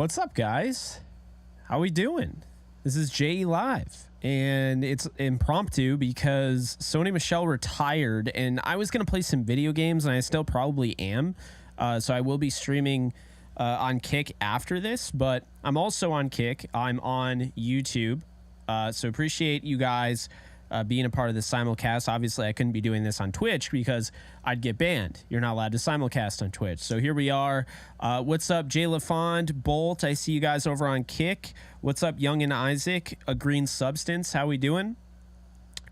What's up, guys? How we doing? This is JE Live, and it's impromptu because Sony Michel retired, and I was going to play some video games, and I still probably am. So I will be streaming on Kick after this, but I'm also on Kick. I'm on YouTube. So appreciate you guys being a part of the simulcast. Obviously, I couldn't be doing this on Twitch because I'd get banned. You're not allowed to simulcast on Twitch. So here we are. What's up, Jay LaFond, Bolt? I see you guys over on Kick. What's up, Young and Isaac? A Green Substance. How we doing?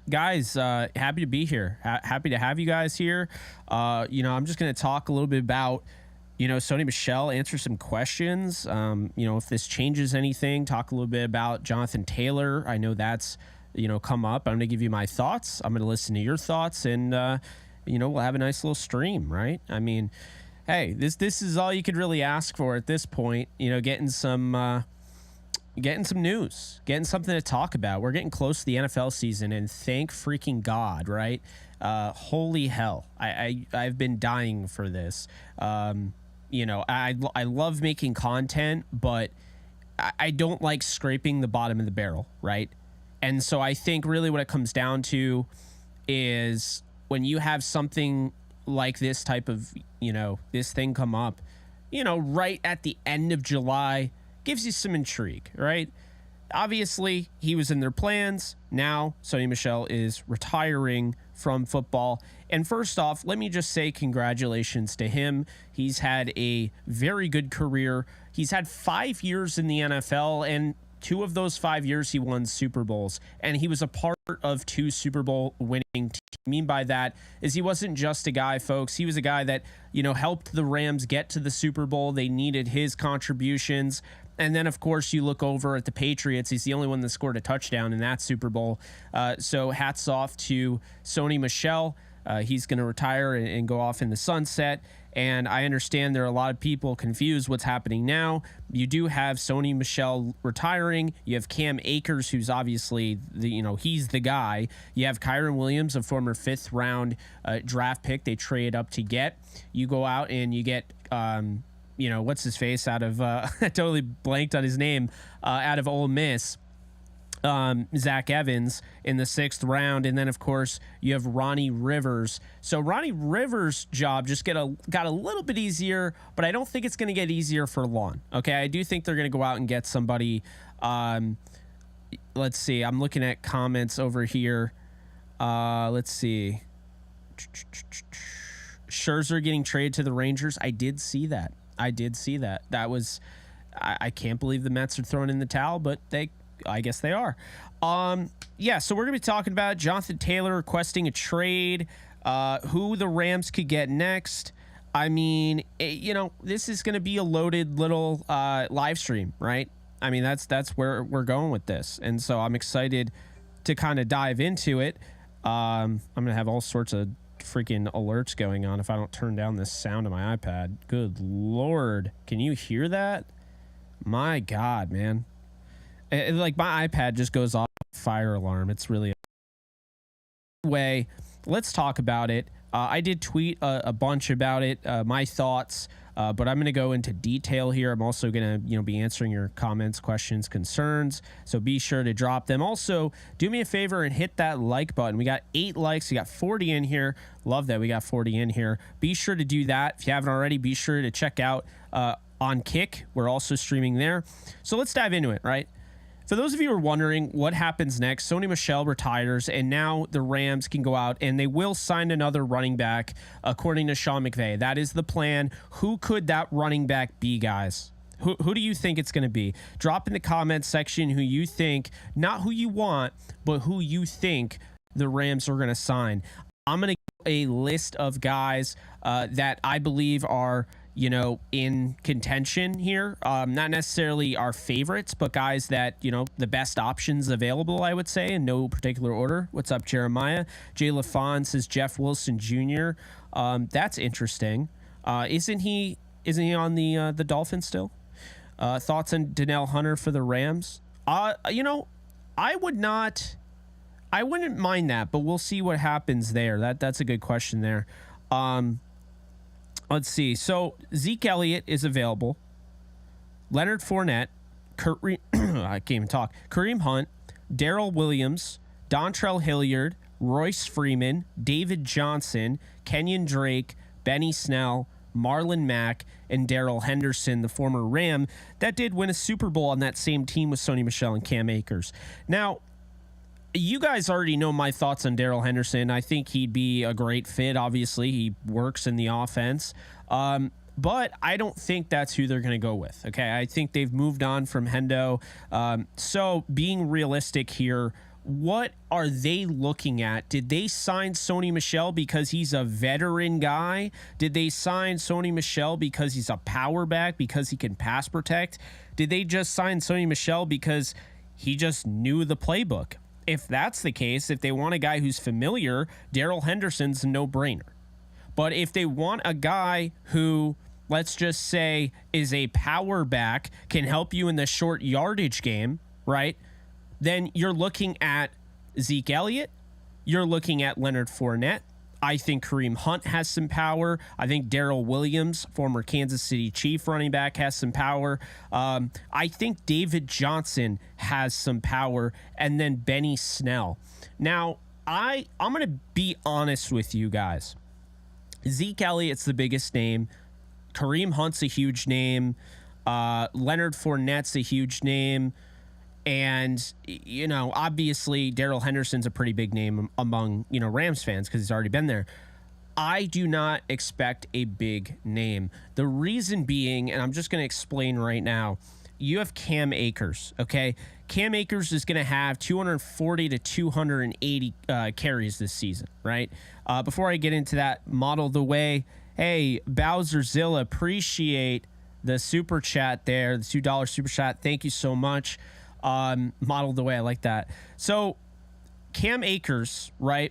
Guys, happy to be here. Happy to have you guys here. I'm just going to talk a little bit about, Sony Michel, answer some questions. If this changes anything, talk a little bit about Jonathan Taylor. I know that's come up. I'm going to give you my thoughts. I'm going to listen to your thoughts, and we'll have a nice little stream, right? I mean, hey, this is all you could really ask for at this point. Getting some news, getting something to talk about. We're getting close to the NFL season, and thank freaking God, right? Holy hell, I've been dying for this. I love making content, but I don't like scraping the bottom of the barrel, right? And so I think really what it comes down to is when you have something like this type of, this thing come up, right at the end of July, gives you some intrigue, right? Obviously, he was in their plans. Now, Sony Michel is retiring from football. And first off, let me just say congratulations to him. He's had a very good career. He's had 5 years in the NFL, and 2 of those 5 years he won Super Bowls, and he was a part of 2 Super Bowl winning teams. What I mean by that is he wasn't just a guy, folks. He was a guy that, helped the Rams get to the Super Bowl. They needed his contributions. And then, of course, you look over at the Patriots. He's the only one that scored a touchdown in that Super Bowl. So hats off to Sony Michel. He's going to retire and go off in the sunset. And I understand there are a lot of people confused what's happening now. You do have Sony Michel retiring. You have Cam Akers, who's obviously he's the guy. You have Kyron Williams, a former 5th round draft pick they trade up to get. You go out and you get what's his face out of I totally blanked on his name, out of Ole Miss. Zach Evans in the 6th round, and then of course you have Ronnie Rivers. So Ronnie Rivers' job just got a little bit easier, but I don't think it's going to get easier for long. Okay, I do think they're going to go out and get somebody. Let's see. I'm looking at comments over here. Let's see. Scherzer getting traded to the Rangers. I did see that. That was. I can't believe the Mets are throwing in the towel, but I guess they are. So we're going to be talking about Jonathan Taylor requesting a trade, who the Rams could get next. I mean, this is going to be a loaded little live stream, right? I mean, that's where we're going with this. And so I'm excited to kind of dive into it. I'm going to have all sorts of freaking alerts going on if I don't turn down this sound on my iPad. Good Lord. Can you hear that? My God, man. Like my iPad just goes off fire alarm. It's really anyway. Let's talk about it. I did tweet a bunch about it, my thoughts, but I'm going to go into detail here. I'm also going to be answering your comments, questions, concerns. So be sure to drop them. Also, do me a favor and hit that like button. We got 8 likes. We got 40 in here. Love that we got 40 in here. Be sure to do that. If you haven't already, be sure to check out on Kick. We're also streaming there. So let's dive into it, right? For those of you who are wondering what happens next, Sony Michel retires, and now the Rams can go out and they will sign another running back, according to Sean McVay. That is the plan. Who could that running back be, guys? Who do you think it's going to be? Drop in the comments section who you think, not who you want, but who you think the Rams are going to sign. I'm going to give a list of guys that I believe are in contention here. Not necessarily our favorites, but guys that, the best options available, I would say, in no particular order. What's up, Jeremiah? Jay LaFond says Jeff Wilson Jr. That's interesting. Isn't he on the Dolphins still? Thoughts on Danielle Hunter for the Rams? I wouldn't mind that, but we'll see what happens there. That's a good question there. Let's see. So Zeke Elliott is available. Leonard Fournette, I can't even talk. Kareem Hunt, Darrell Williams, Dontrell Hilliard, Royce Freeman, David Johnson, Kenyon Drake, Benny Snell, Marlon Mack, and Darrell Henderson, the former Ram, that did win a Super Bowl on that same team with Sony Michel and Cam Akers. Now, you guys already know my thoughts on Darrell Henderson. I think he'd be a great fit. Obviously, he works in the offense. But I don't think that's who they're going to go with. Okay, I think they've moved on from Hendo. So being realistic here, what are they looking at? Did they sign Sony Michel because he's a veteran guy? Did they sign Sony Michel because he's a power back, because he can pass protect? Did they just sign Sony Michel because he just knew the playbook? If that's the case, if they want a guy who's familiar, Darrell Henderson's a no-brainer. But if they want a guy who, let's just say, is a power back, can help you in the short yardage game, right? Then you're looking at Zeke Elliott. You're looking at Leonard Fournette. I think Kareem Hunt has some power. I think Darrell Williams, former Kansas City Chief running back, has some power. I think David Johnson has some power. And then Benny Snell. Now, I'm going to be honest with you guys. Zeke Elliott's the biggest name. Kareem Hunt's a huge name. Leonard Fournette's a huge name. And, you know, obviously Darrell Henderson's a pretty big name among, you know, Rams fans because he's already been there. I do not expect a big name. The reason being, and I'm just going to explain right now, you have Cam Akers, okay? Cam Akers is going to have 240 to 280 carries this season, right? Before I get into that, model the way, hey, Bowserzilla, appreciate the super chat there, the $2 super chat. Thank you so much. Modeled the way I like that. So Cam Akers, right?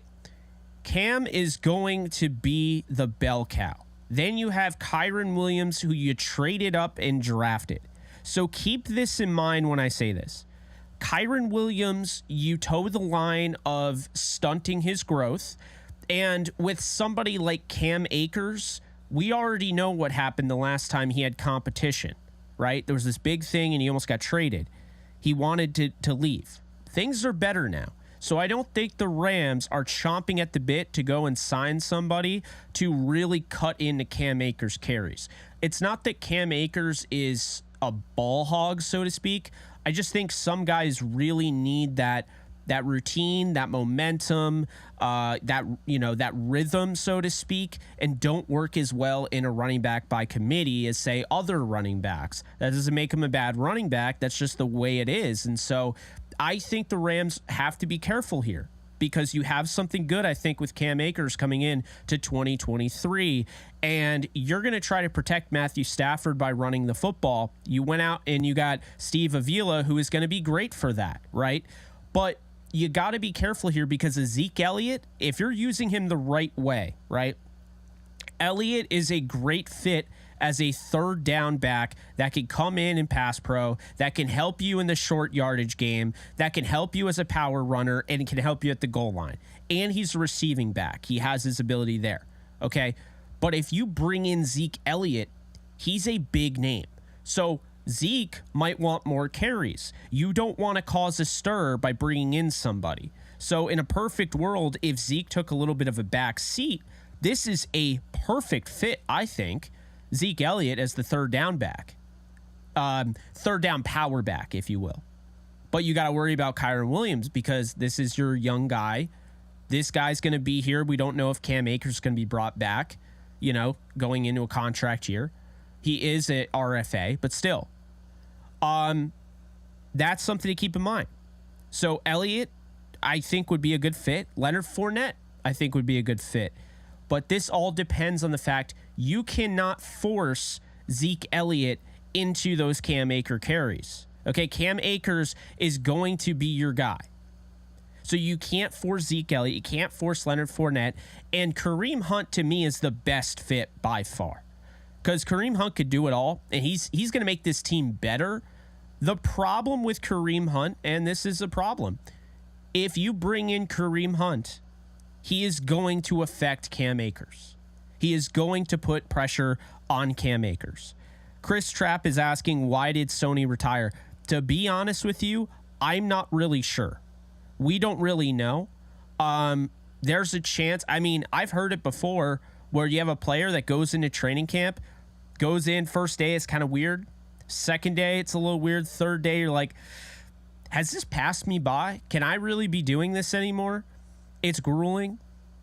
Cam is going to be the bell cow. Then you have Kyren Williams, who you traded up and drafted. So keep this in mind when I say this. Kyren Williams, you toe the line of stunting his growth. And with somebody like Cam Akers, we already know what happened the last time he had competition, right? There was this big thing and he almost got traded. He wanted to leave. Things are better now. So I don't think the Rams are chomping at the bit to go and sign somebody to really cut into Cam Akers' carries. It's not that Cam Akers is a ball hog, so to speak. I just think some guys really need that routine, that momentum, that rhythm, so to speak, and don't work as well in a running back by committee as, say, other running backs. That doesn't make him a bad running back. That's just the way it is. And so I think the Rams have to be careful here because you have something good, I think, with Cam Akers coming in to 2023, and you're going to try to protect Matthew Stafford by running the football. You went out and you got Steve Avila, who is going to be great for that, right? But you got to be careful here because of Zeke Elliott, if you're using him the right way, right? Elliott is a great fit as a third down back that can come in and pass pro, that can help you in the short yardage game, that can help you as a power runner, and can help you at the goal line. And he's a receiving back. He has his ability there, okay? But if you bring in Zeke Elliott, he's a big name. So Zeke might want more carries. You don't want to cause a stir by bringing in somebody. So in a perfect world, if Zeke took a little bit of a back seat, this is a perfect fit, I think. Zeke Elliott as the third down back. Third down power back, if you will. But you got to worry about Kyren Williams because this is your young guy. This guy's going to be here. We don't know if Cam Akers is going to be brought back, you know, going into a contract year. He is at RFA, but still. That's something to keep in mind. So Elliott, I think, would be a good fit. Leonard Fournette, I think, would be a good fit. But this all depends on the fact you cannot force Zeke Elliott into those Cam Akers carries. Okay, Cam Akers is going to be your guy. So you can't force Zeke Elliott. You can't force Leonard Fournette. And Kareem Hunt, to me, is the best fit by far. Because Kareem Hunt could do it all, and he's going to make this team better. The problem with Kareem Hunt, and this is a problem, if you bring in Kareem Hunt, he is going to affect Cam Akers. He is going to put pressure on Cam Akers. Chris Trapp is asking, why did Sony retire? To be honest with you, I'm not really sure. We don't really know. There's a chance. I mean, I've heard it before where you have a player that goes into training camp, goes in first day, it's kind of weird. Second day, it's a little weird. Third day, you're like, has this passed me by? Can I really be doing this anymore? It's grueling.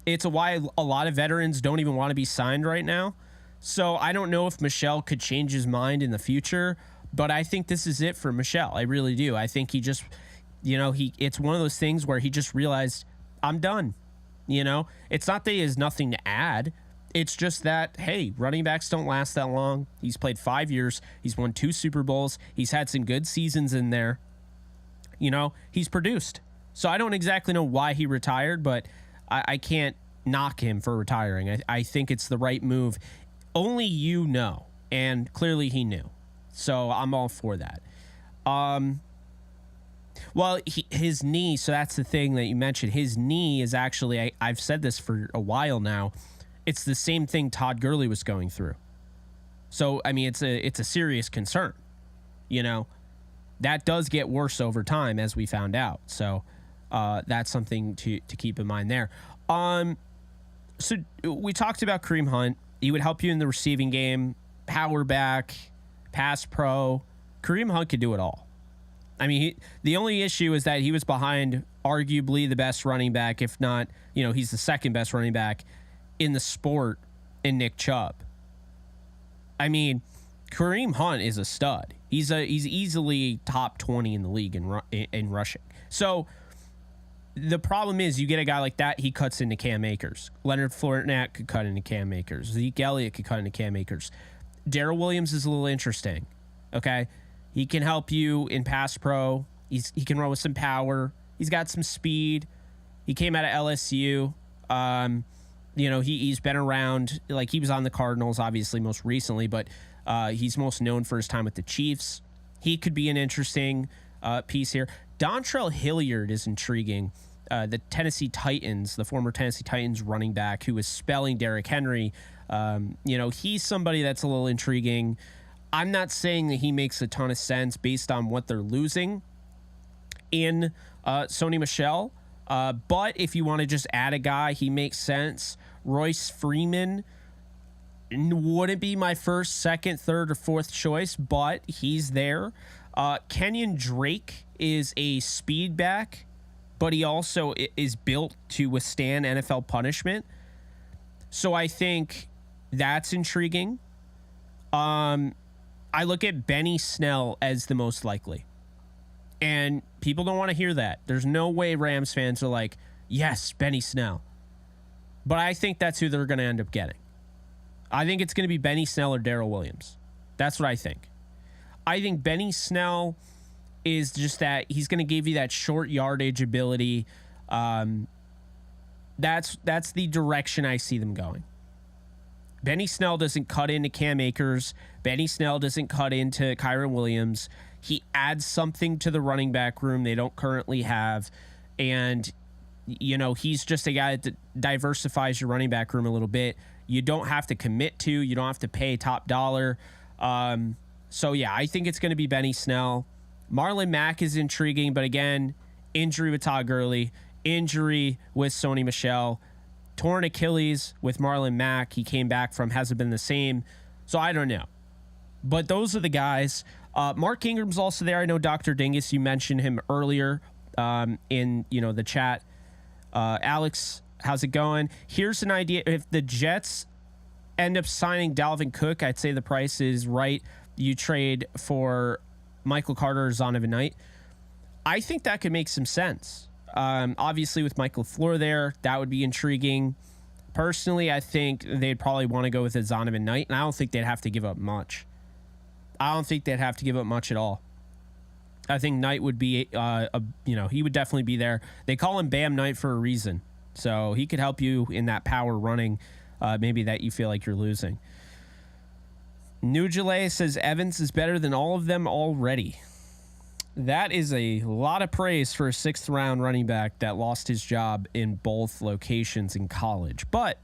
It's why a lot of veterans don't even want to be signed right now. So I don't know if Michel could change his mind in the future, but I think this is it for Michel. I really do. I think he just, it's one of those things where he just realized, I'm done. It's not that he has nothing to add. It's just that, hey, running backs don't last that long. He's played 5 years. He's won 2 Super Bowls. He's had some good seasons in there. He's produced. So I don't exactly know why he retired, but I can't knock him for retiring. I think it's the right move. Only and clearly he knew. So I'm all for that. Well, his knee, so that's the thing that you mentioned. His knee is actually, I've said this for a while now, it's the same thing Todd Gurley was going through. So, I mean, it's a serious concern. That does get worse over time, as we found out. So that's something to keep in mind there. So we talked about Kareem Hunt. He would help you in the receiving game, power back, pass pro. Kareem Hunt could do it all. I mean, the only issue is that he was behind arguably the best running back, if not, he's the second best running back in the sport in Nick Chubb. I mean, Kareem Hunt is a stud. He's easily top 20 in the league in rushing. So the problem is you get a guy like that, he cuts into Cam Akers. Leonard Fournette could cut into Cam Akers. Zeke Elliott could cut into Cam Akers. Darrell Williams is a little interesting. Okay? He can help you in pass pro. He can run with some power. He's got some speed. He came out of LSU. He's been around. Like, he was on the Cardinals, obviously, most recently, but he's most known for his time with the Chiefs. He could be an interesting piece here. Dontrell Hilliard is intriguing. The Tennessee Titans, the former Tennessee Titans running back who was spelling Derrick Henry. He's somebody that's a little intriguing. I'm not saying that he makes a ton of sense based on what they're losing in Sony Michel. But if you want to just add a guy, he makes sense. Royce Freeman wouldn't be my first, second, third, or fourth choice, but he's there. Kenyon Drake is a speed back, but he also is built to withstand NFL punishment. So I think that's intriguing. I look at Benny Snell as the most likely. And people don't want to hear that. There's no way Rams fans are like, yes, Benny Snell. But I think that's who they're going to end up getting. I think it's going to be Benny Snell or Darrell Williams. That's what I think. I think Benny Snell is just that he's going to give you that short yardage ability. That's the direction I see them going. Benny Snell doesn't cut into Cam Akers. Benny Snell doesn't cut into Kyron Williams. He adds something to the running back room they don't currently have. And, he's just a guy that diversifies your running back room a little bit. You don't have to commit to. You don't have to pay top dollar. So, yeah, I think it's going to be Benny Snell. Marlon Mack is intriguing, but again, injury with Todd Gurley, injury with Sony Michel, torn Achilles with Marlon Mack. He came back from, hasn't been the same. So I don't know. But those are the guys. Mark Ingram's also there. I know Dr. Dingus, you mentioned him earlier in the chat. Alex, how's it going? Here's an idea. If the Jets end up signing Dalvin Cook, I'd say the price is right. You trade for Michael Carter or Zonovan Knight. I think that could make some sense. Obviously, with Michael LaFleur there, that would be intriguing. Personally, I think they'd probably want to go with a Zonovan Knight, and I don't think they'd have to give up much. I don't think they'd have to give up much at all. I think Knight would be, he would definitely be there. They call him Bam Knight for a reason. So he could help you in that power running, maybe that you feel like you're losing. Nujale says Evans is better than all of them already. That is a lot of praise for a 6th round running back that lost his job in both locations in college. But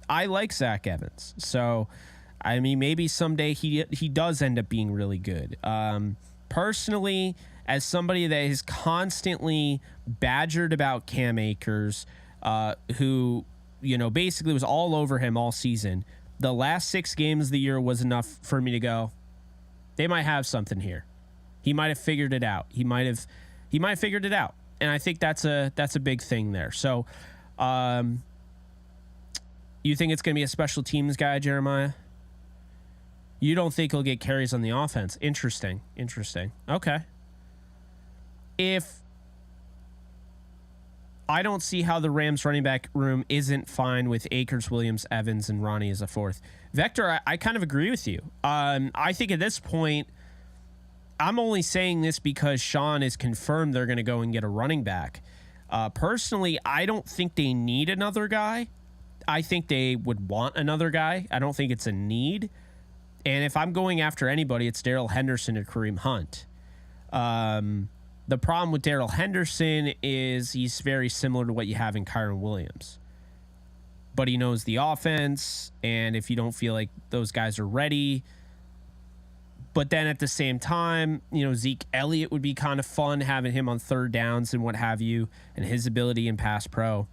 I like Zach Evans. So I mean, maybe someday he does end up being really good. Personally, as somebody that is constantly badgered about Cam Akers, who, basically was all over him all season, the last 6 games of the year was enough for me to go, they might have something here. He might have figured it out. He might have figured it out. And I think that's a big thing there. So, you think it's going to be a special teams guy, Jeremiah? You don't think he'll get carries on the offense? Interesting. Okay. If I don't see how the Rams running back room isn't fine with Akers, Williams, Evans, and Ronnie as a fourth. Vector, I kind of agree with you. I think at this point, I'm only saying this because Sean is confirmed they're going to go and get a running back. Personally, I don't think they need another guy. I think they would want another guy. I don't think it's a need. And if I'm going after anybody, it's Darrell Henderson or Kareem Hunt. The problem with Darrell Henderson is he's very similar to what you have in Kyren Williams. But he knows the offense, and if you don't feel like those guys are ready. But then at the same time, Zeke Elliott would be kind of fun having him on third downs and what have you, and his ability in pass pro.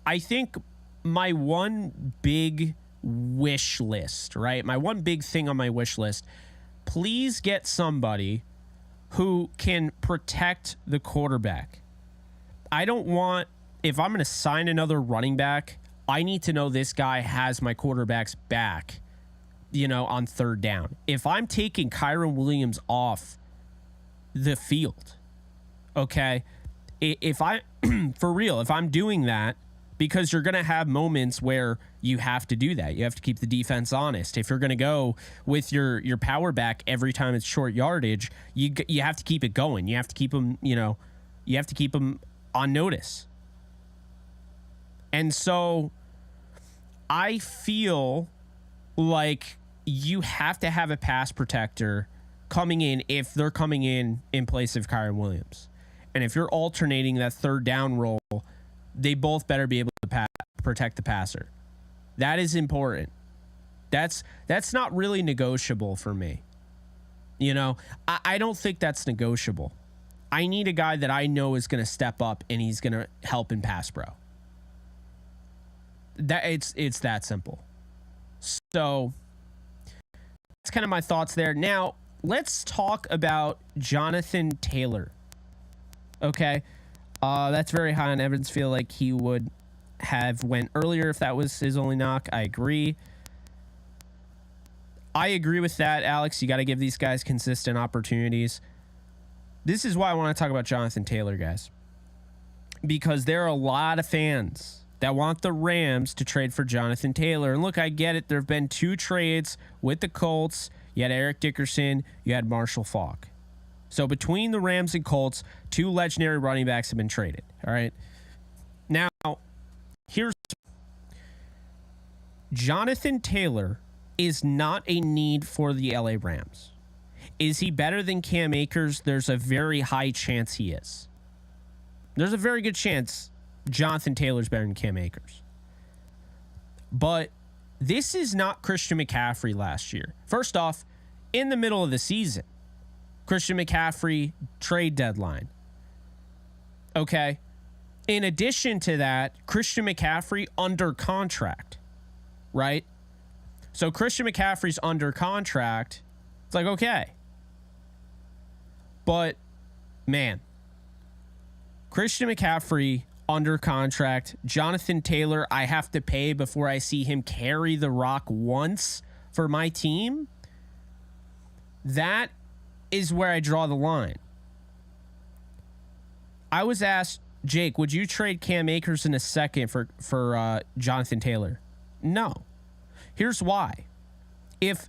I think my one big wish list, right? My one big thing on my wish list, please get somebody who can protect the quarterback. I don't want, if I'm going to sign another running back, I need to know this guy has my quarterback's back, on third down. If I'm taking Kyren Williams off the field, okay, if I'm doing that, because you're going to have moments where you have to do that. You have to keep the defense honest. If you're going to go with your power back every time it's short yardage, you have to keep it going. You have to keep them, you have to keep them on notice. And so I feel like you have to have a pass protector coming in if they're coming in place of Kyren Williams. And if you're alternating that third down role, they both better be able to protect the passer. That is important. That's not really negotiable for me. I don't think that's negotiable. I need a guy that I know is going to step up and he's going to help in pass pro. It's that simple. So that's kind of my thoughts there. Now, let's talk about Jonathan Taylor. Okay. That's very high on Evans. Feel like he would have went earlier if that was his only knock. I agree. I agree with that, Alex. You got to give these guys consistent opportunities. This is why I want to talk about Jonathan Taylor, guys. Because there are a lot of fans that want the Rams to trade for Jonathan Taylor. And look, I get it. There have been 2 trades with the Colts. You had Eric Dickerson. You had Marshall Faulk. So between the Rams and Colts, 2 legendary running backs have been traded. All right. Now, here's Jonathan Taylor is not a need for the LA Rams. Is he better than Cam Akers? There's a very high chance he is. There's a very good chance Jonathan Taylor's better than Cam Akers. But this is not Christian McCaffrey last year. First off, in the middle of the season, Christian McCaffrey trade deadline. Okay. In addition to that, Christian McCaffrey under contract, right? So Christian McCaffrey's under contract. It's like, okay. But, man, Christian McCaffrey under contract. Jonathan Taylor, I have to pay before I see him carry the rock once for my team. That is where I draw the line. I was asked, Jake, would you trade Cam Akers in a second for Jonathan Taylor? No. Here's why. If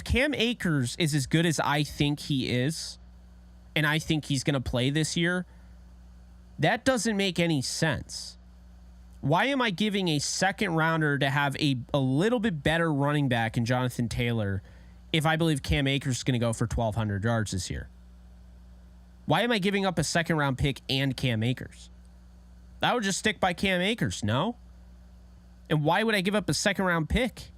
Cam Akers is as good as I think he is, and I think he's going to play this year, that doesn't make any sense. Why am I giving a second rounder to have a little bit better running back in Jonathan Taylor if I believe Cam Akers is going to go for 1,200 yards this year? Why am I giving up a second round pick and Cam Akers? I would just stick by Cam Akers, no? And why would I give up a second round pick?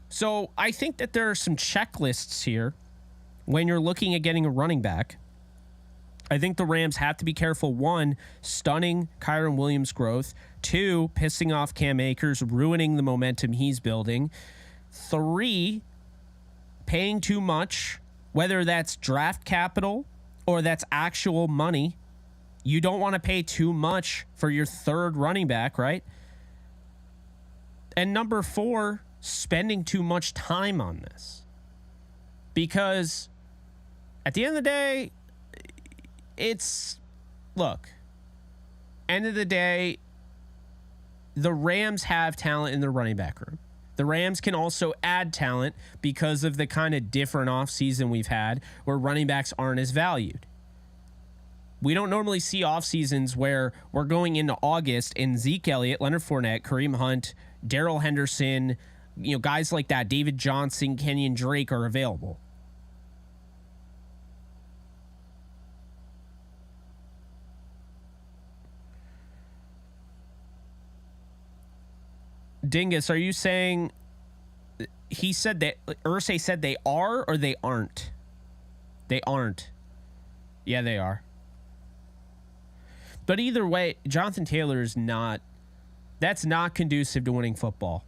So I think that there are some checklists here when you're looking at getting a running back. I think the Rams have to be careful. 1, stunning Kyren Williams' growth. 2, pissing off Cam Akers, ruining the momentum he's building. 3, paying too much, whether that's draft capital or that's actual money. You don't want to pay too much for your third running back, right? And number 4, spending too much time on this. Because at the end of the day, end of the day, the Rams have talent in the running back room. The Rams can also add talent because of the kind of different offseason we've had where running backs aren't as valued. We don't normally see off seasons where we're going into August and Zeke Elliott, Leonard Fournette, Kareem Hunt, Darrell Henderson, guys like that, David Johnson, Kenyon Drake are available. Dingus, are you saying he said that Irsay said they are or they aren't? They aren't. Yeah, they are. But either way, Jonathan Taylor is not. That's not conducive to winning football.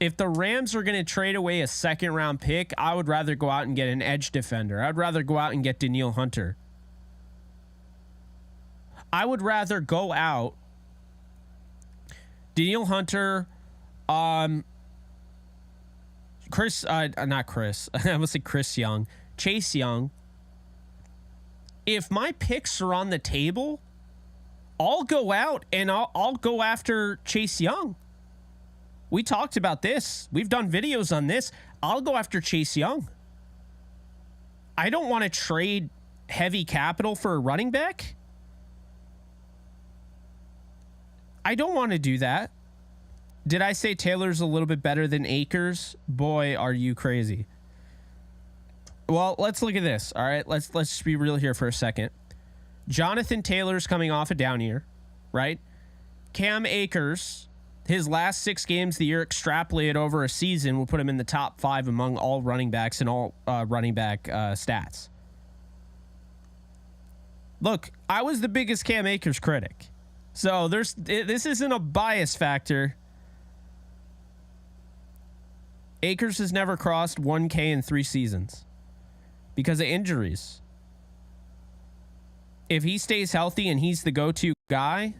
If the Rams are going to trade away a second-round pick, I would rather go out and get an edge defender. I'd rather go out and get Danielle Hunter. I would rather go out Danielle Hunter, not Chris. I would say Chris Young, Chase Young. If my picks are on the table, I'll go out and I'll go after Chase Young. We talked about this. We've done videos on this. I'll go after Chase Young. I don't want to trade heavy capital for a running back. I don't want to do that. Did I say Taylor's a little bit better than Akers? Boy, are you crazy. Well, let's look at this. All right, let's just be real here for a second. Jonathan Taylor's coming off a down year, right? Cam Akers, his last 6 games of the year extrapolated over a season will put him in the top 5 among all running backs and all running back stats. Look, I was the biggest Cam Akers critic. So this isn't a bias factor. Akers has never crossed 1K in 3 seasons because of injuries. If he stays healthy and he's the go-to guy,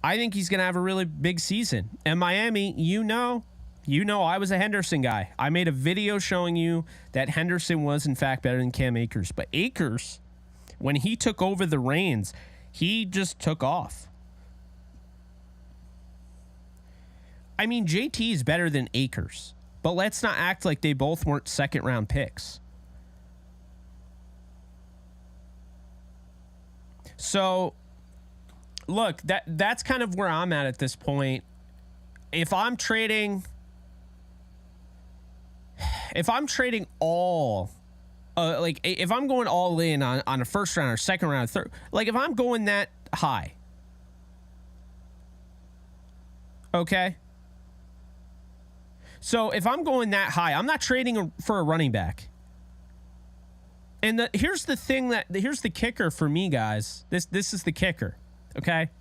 I think he's going to have a really big season. And Miami, you know I was a Henderson guy. I made a video showing you that Henderson was, in fact, better than Cam Akers. But Akers, when he took over the reins, he just took off. I mean, JT is better than Akers, but let's not act like they both weren't second-round picks. So, look, that's kind of where I'm at this point. If I'm trading all, if I'm going all in on a first round or second round, third, like if I'm going that high, okay. So if I'm going that high, I'm not trading for a running back. And here's the kicker for me, guys. This is the kicker, okay?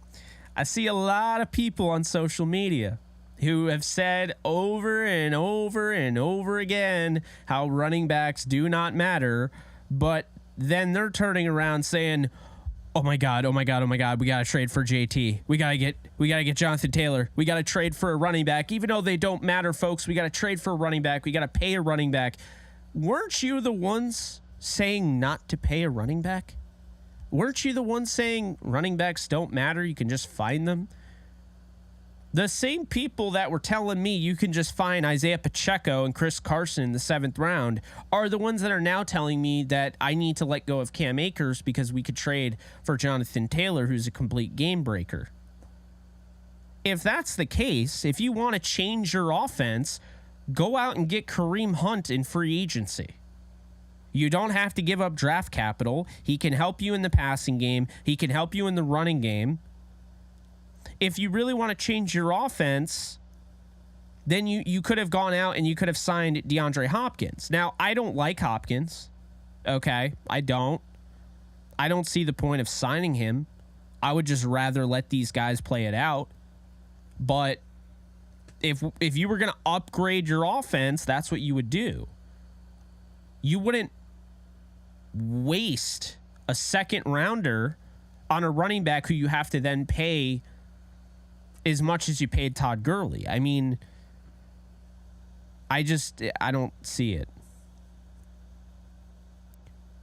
I see a lot of people on social media who have said over and over and over again how running backs do not matter, but then they're turning around saying, "Oh my God, we got to trade for JT. We got to get Jonathan Taylor. We got to trade for a running back, even though they don't matter, folks. We got to trade for a running back. We got to pay a running back." Weren't you the ones saying not to pay a running back? Weren't you the ones saying running backs don't matter? You can just find them. The same people that were telling me you can just find Isaiah Pacheco and Chris Carson in the 7th round are the ones that are now telling me that I need to let go of Cam Akers because we could trade for Jonathan Taylor, who's a complete game breaker. If that's the case, if you want to change your offense, go out and get Kareem Hunt in free agency. You don't have to give up draft capital. He can help you in the passing game. He can help you in the running game. If you really want to change your offense, then you could have gone out and you could have signed DeAndre Hopkins. Now, I don't like Hopkins. Okay, I don't see the point of signing him. I would just rather let these guys play it out. But if you were going to upgrade your offense, that's what you would do. You wouldn't waste a second rounder on a running back who you have to then pay as much as you paid Todd Gurley. I mean, I don't see it.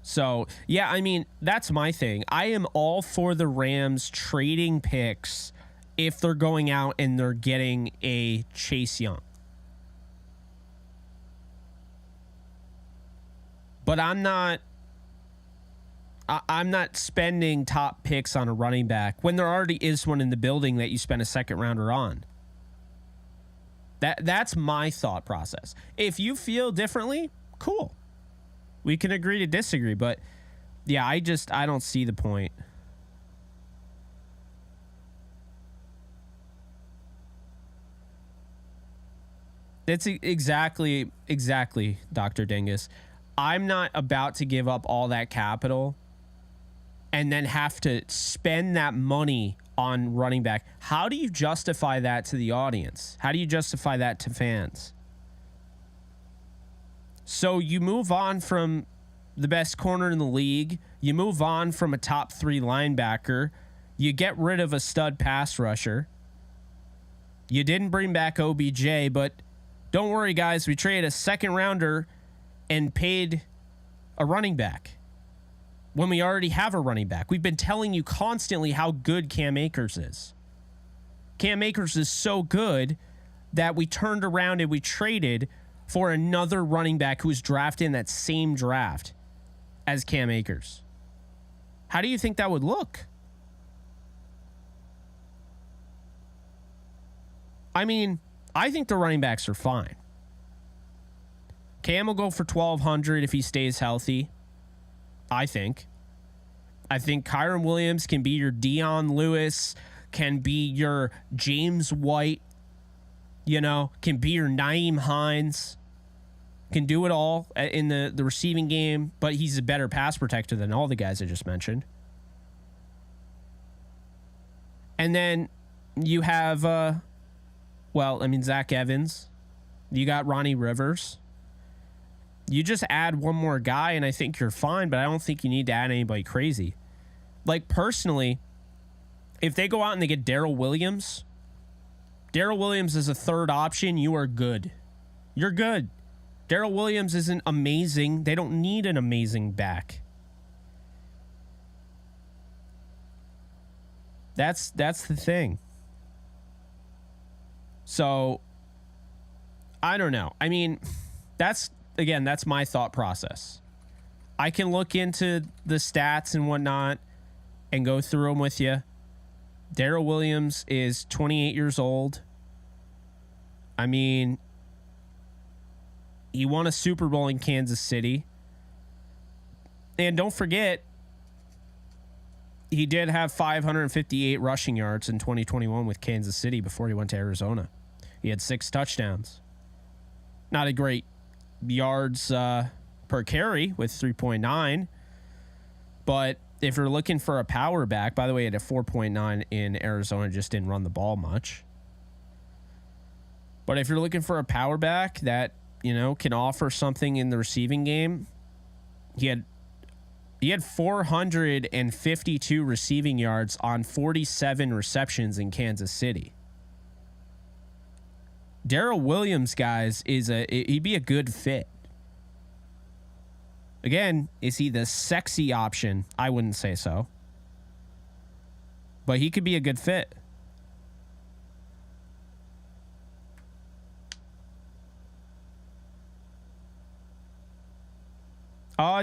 So, yeah, I mean, that's my thing. I am all for the Rams trading picks if they're going out and they're getting a Chase Young. But I'm not spending top picks on a running back when there already is one in the building that you spend a second rounder on. That's my thought process. If you feel differently, cool. We can agree to disagree, but yeah, I don't see the point. It's exactly, Dr. Dingus. I'm not about to give up all that capital and then have to spend that money on running back. How do you justify that to the audience? How do you justify that to fans? So you move on from the best corner in the league. You move on from a top 3 linebacker. You get rid of a stud pass rusher. You didn't bring back OBJ, but don't worry, guys. We traded a second rounder and paid a running back when we already have a running back. We've been telling you constantly how good Cam Akers is. Cam Akers is so good that we turned around and we traded for another running back who was drafted in that same draft as Cam Akers. How do you think that would look? I mean, I think the running backs are fine. Cam will go for $1,200 if he stays healthy. I think Kyren Williams can be your Dion Lewis, can be your James White, can be your Nyheim Hines, can do it all in the receiving game, but he's a better pass protector than all the guys I just mentioned. And then you have, Zach Evans. You got Ronnie Rivers. You just add one more guy, and I think you're fine, but I don't think you need to add anybody crazy. Like, personally, if they go out and they get Darrell Williams is a third option, you are good. You're good. Darrell Williams isn't amazing. They don't need an amazing back. That's the thing. So, I don't know. I mean, that's my thought process. I can look into the stats and whatnot and go through them with you. Darrell Williams is 28 years old. I mean, he won a Super Bowl in Kansas City. And don't forget, he did have 558 rushing yards in 2021 with Kansas City before he went to Arizona. He had 6 touchdowns. Not a great yards per carry with 3.9. But if you're looking for a power back, by the way, he had a 4.9 in Arizona, just didn't run the ball much. But if you're looking for a power back that, can offer something in the receiving game, he had 452 receiving yards on 47 receptions in Kansas City. Darrell Williams, guys, he'd be a good fit. Again, is he the sexy option? I wouldn't say so. But he could be a good fit.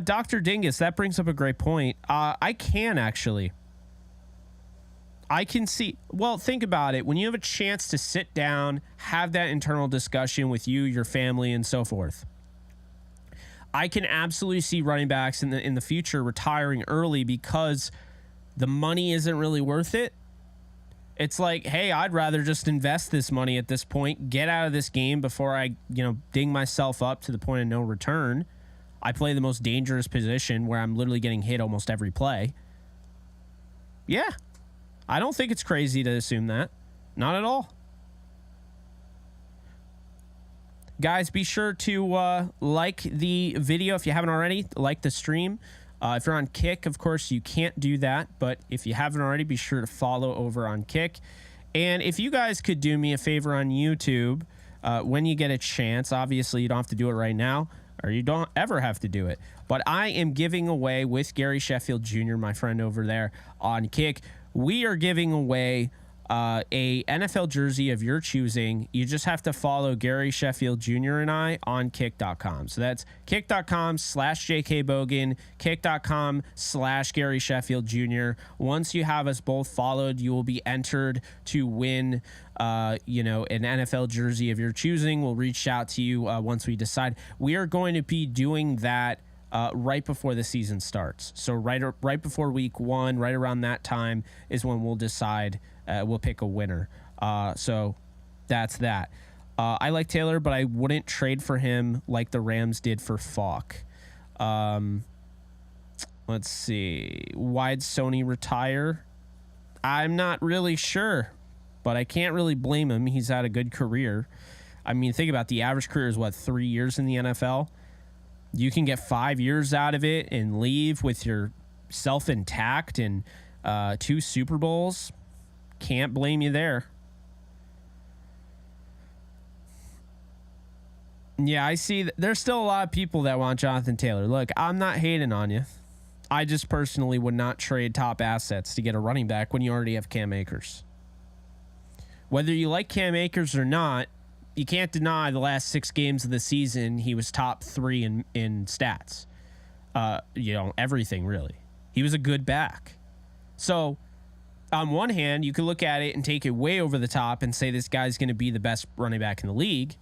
Dr. Dingus, that brings up a great point. I can actually. I can see. Well, think about it. When you have a chance to sit down, have that internal discussion with you, your family, and so forth, I can absolutely see running backs in the future retiring early because the money isn't really worth it. It's like, hey, I'd rather just invest this money at this point, get out of this game before I, ding myself up to the point of no return. I play the most dangerous position where I'm literally getting hit almost every play. Yeah. I don't think it's crazy to assume that. Not at all. Guys, be sure to like the video if you haven't already. Like the stream. If you're on Kick, of course, you can't do that. But if you haven't already, be sure to follow over on Kick. And if you guys could do me a favor on YouTube, when you get a chance, obviously you don't have to do it right now, or you don't ever have to do it. But I am giving away with Gary Sheffield Jr., my friend over there on Kick. We are giving away a NFL jersey of your choosing. You just have to follow Gary Sheffield Jr. and I on kick.com. So that's kick.com/JKBogan, kick.com/Gary Sheffield Jr. Once you have us both followed, you will be entered to win an NFL jersey of your choosing. We'll reach out to you once we decide. We are going to be doing that right before the season starts. So right before week 1, right around that time is when we'll decide. We'll pick a winner. So that's that. I like Taylor, but I wouldn't trade for him like the Rams did for Falk. Let's see. Why'd Sony retire? I'm not really sure, but I can't really blame him. He's had a good career. I mean, think about the average career is 3 years in the NFL. You can get 5 years out of it and leave with yourself intact and 2 Super Bowls. Can't blame you there. Yeah, I see. There's still a lot of people that want Jonathan Taylor. Look, I'm not hating on you. I just personally would not trade top assets to get a running back when you already have Cam Akers. Whether you like Cam Akers or not, you can't deny the last 6 games of the season he was top 3 in stats. Everything really. He was a good back. So on one hand, you could look at it and take it way over the top and say this guy's going to be the best running back in the league.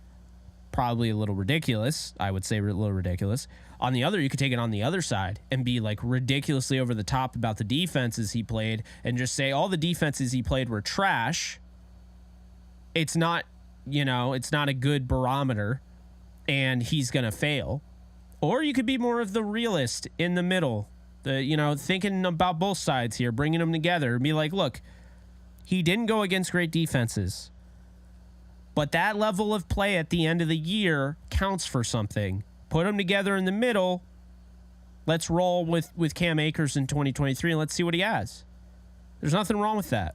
Probably a little ridiculous. I would say a little ridiculous. On the other, you could take it on the other side and be like ridiculously over the top about the defenses he played and just say all the defenses he played were trash. It's not, it's not a good barometer and he's going to fail. Or you could be more of the realist in the middle. Thinking about both sides here, bringing them together and be like, look, he didn't go against great defenses, but that level of play at the end of the year counts for something. Put them together in the middle. Let's roll with Cam Akers in 2023 and let's see what he has. There's nothing wrong with that.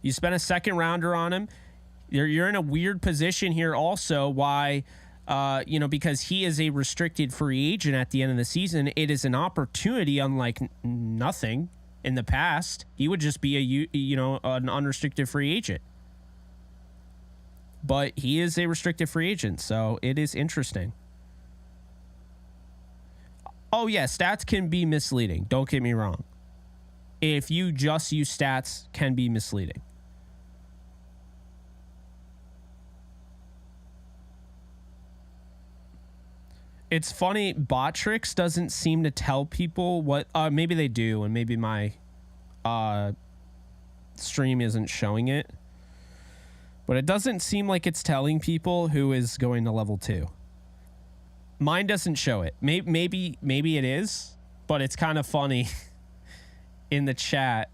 You spent a second rounder on him. You're in a weird position here also. Why? Because he is a restricted free agent at the end of the season, it is an opportunity unlike nothing in the past. He would just be an unrestricted free agent. But he is a restricted free agent, so it is interesting. Oh, yeah, stats can be misleading. Don't get me wrong. If you just use stats, can be misleading. It's funny, Botrix doesn't seem to tell people what... maybe they do, and maybe my stream isn't showing it. But it doesn't seem like it's telling people who is going to level 2. Mine doesn't show it. Maybe it is, but it's kind of funny in the chat.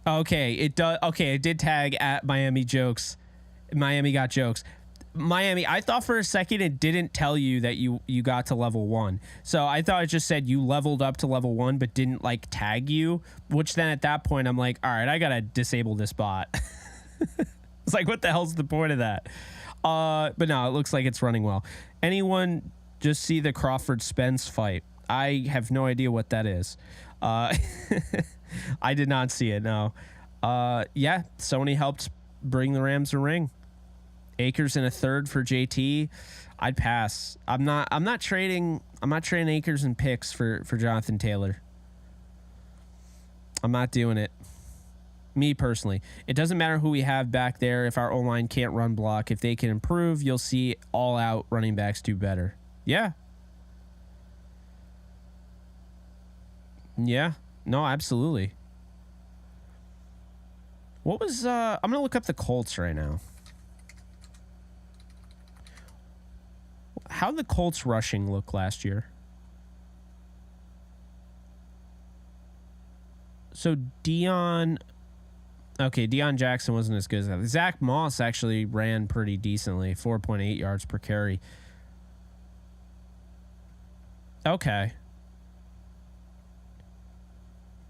Okay, it does. Okay, it did tag at Miami Jokes. Miami got jokes. Miami, I thought for a second it didn't tell you that you got to level 1. So I thought it just said you leveled up to level 1 but didn't tag you, which then at that point I'm like, all right, I gotta disable this bot. It's like, what the hell's the point of that? But no, it looks like it's running well. Anyone just see the Crawford Spence fight? I have no idea what that is. I did not see it, no. Yeah, Sony helped bring the Rams a ring. Akers in a third for JT. I'd pass. I'm not trading Akers and picks for Jonathan Taylor. I'm not doing it. Me personally. It doesn't matter who we have back there if our O-line can't run block. If they can improve, you'll see all out running backs do better. Yeah. Yeah. No, absolutely. What was I'm gonna look up the Colts right now. How'd the Colts rushing look last year? So Deion Jackson wasn't as good as that. Zach Moss actually ran pretty decently, 4.8 yards per carry. Okay.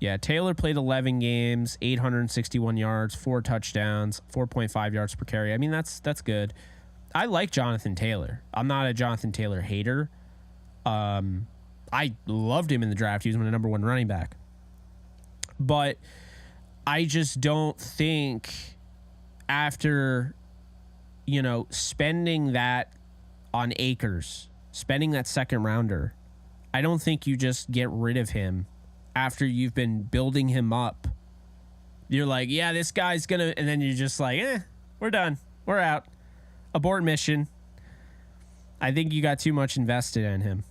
Yeah, Taylor played 11 games, 861 yards, 4 touchdowns, 4.5 yards per carry. I mean, that's good. I like Jonathan Taylor. I'm not a Jonathan Taylor hater. I loved him in the draft. He was my number 1 running back. But I just don't think after, spending that on Akers, spending that second rounder, I don't think you just get rid of him after you've been building him up. You're like, yeah, this guy's going to, and then you're just like, we're done. We're out. Abort mission. I think you got too much invested in him.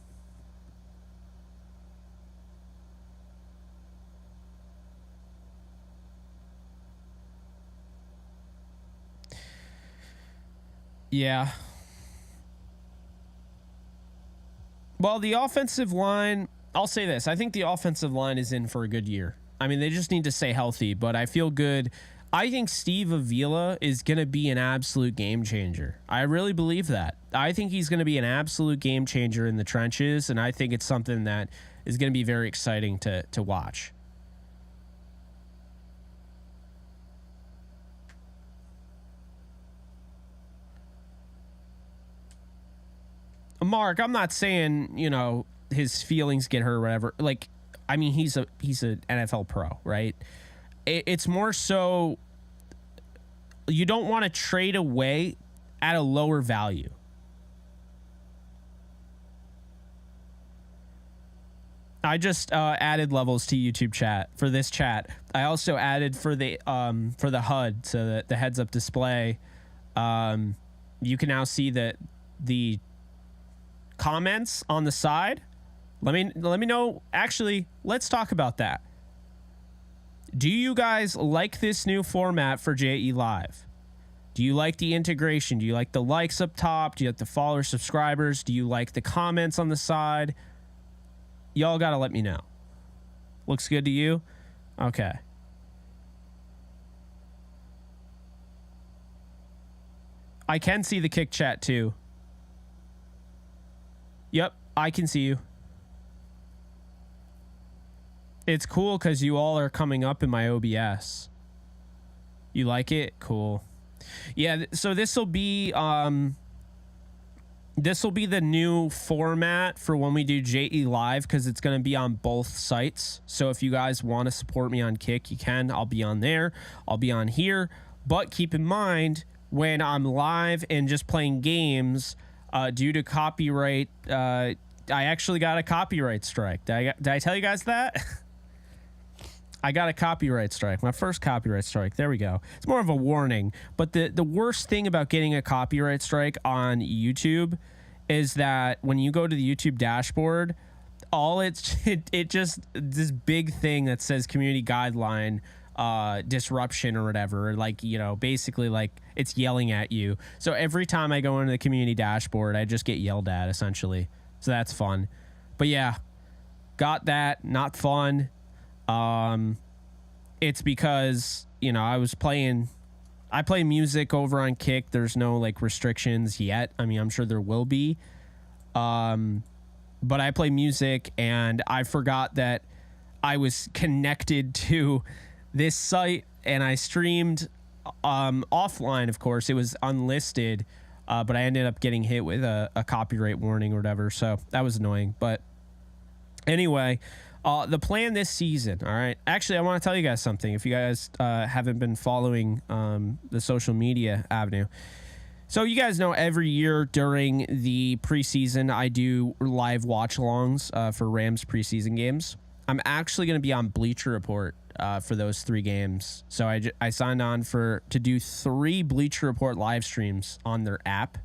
Yeah. Well, the offensive line, I'll say this. I think the offensive line is in for a good year. I mean, they just need to stay healthy, but I feel good. I think Steve Avila is going to be an absolute game changer. I really believe that. I think he's going to be an absolute game changer in the trenches, and I think it's something that is going to be very exciting to watch. Mark, I'm not saying, his feelings get hurt or whatever. Like, I mean, he's an NFL pro, right? It's more so you don't want to trade away at a lower value. I just added levels to YouTube chat for this chat. I also added for the HUD, so that the heads-up display. You can now see the comments on the side. Let me know. Actually, let's talk about that. Do you guys like this new format for JE Live? Do you like the integration? Do you like the likes up top? Do you like the follower subscribers? Do you like the comments on the side? Y'all got to let me know. Looks good to you? Okay. I can see the kick chat too. Yep, I can see you. It's cool because you all are coming up in my OBS. You like it? Cool. Yeah, so this will be the new format for when we do JE Live, because it's going to be on both sites. So if you guys want to support me on Kick, you can. I'll be on there. I'll be on here. But keep in mind, when I'm live and just playing games, due to copyright, I actually got a copyright strike. Did I tell you guys that? I got a copyright strike. My first copyright strike. There we go. It's more of a warning. But the worst thing about getting a copyright strike on YouTube is that when you go to the YouTube dashboard, it just this big thing that says community guideline disruption or whatever, like, basically like it's yelling at you. So every time I go into the community dashboard, I just get yelled at essentially. So that's fun. But yeah, got that. Not fun. It's because, I play music over on Kick. There's no like restrictions yet. I mean, I'm sure there will be. But I play music and I forgot that I was connected to this site and I streamed offline, of course. It was unlisted, but I ended up getting hit with a copyright warning or whatever. So that was annoying. But anyway, the plan this season, all right? Actually, I want to tell you guys something if you guys haven't been following the social media avenue. So you guys know every year during the preseason, I do live watch-alongs for Rams preseason games. I'm actually going to be on Bleacher Report for those 3 games. So I signed on to do 3 Bleacher Report live streams on their app.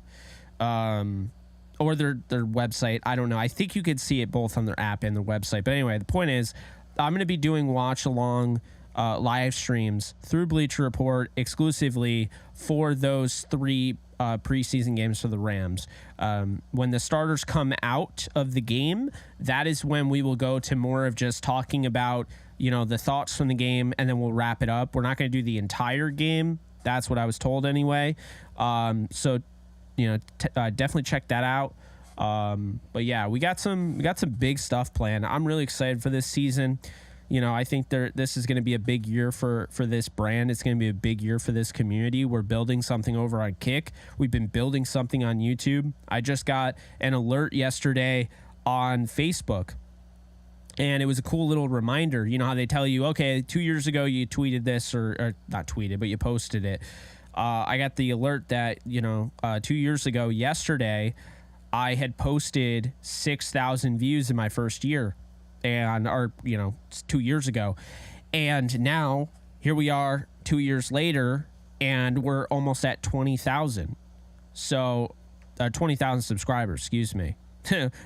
Or their website. I don't know. I think you could see it both on their app and their website. But anyway, the point is, I'm going to be doing watch along live streams through Bleacher Report exclusively for those 3 preseason games for the Rams. When the starters come out of the game, that is when we will go to more of just talking about, the thoughts from the game, and then we'll wrap it up. We're not going to do the entire game. That's what I was told anyway. So, definitely check that out. But yeah, we got some big stuff planned. I'm really excited for this season. I think this is going to be a big year for this brand. It's going to be a big year for this community. We're building something over on Kick. We've been building something on YouTube. I just got an alert yesterday on Facebook, and it was a cool little reminder. You know how they tell you, okay, 2 years ago you tweeted this, or not tweeted, but you posted it. I got the alert that, 2 years ago yesterday, I had posted 6,000 views in my first year. 2 years ago. And now here we are 2 years later, and we're almost at 20,000. So 20,000 subscribers, excuse me.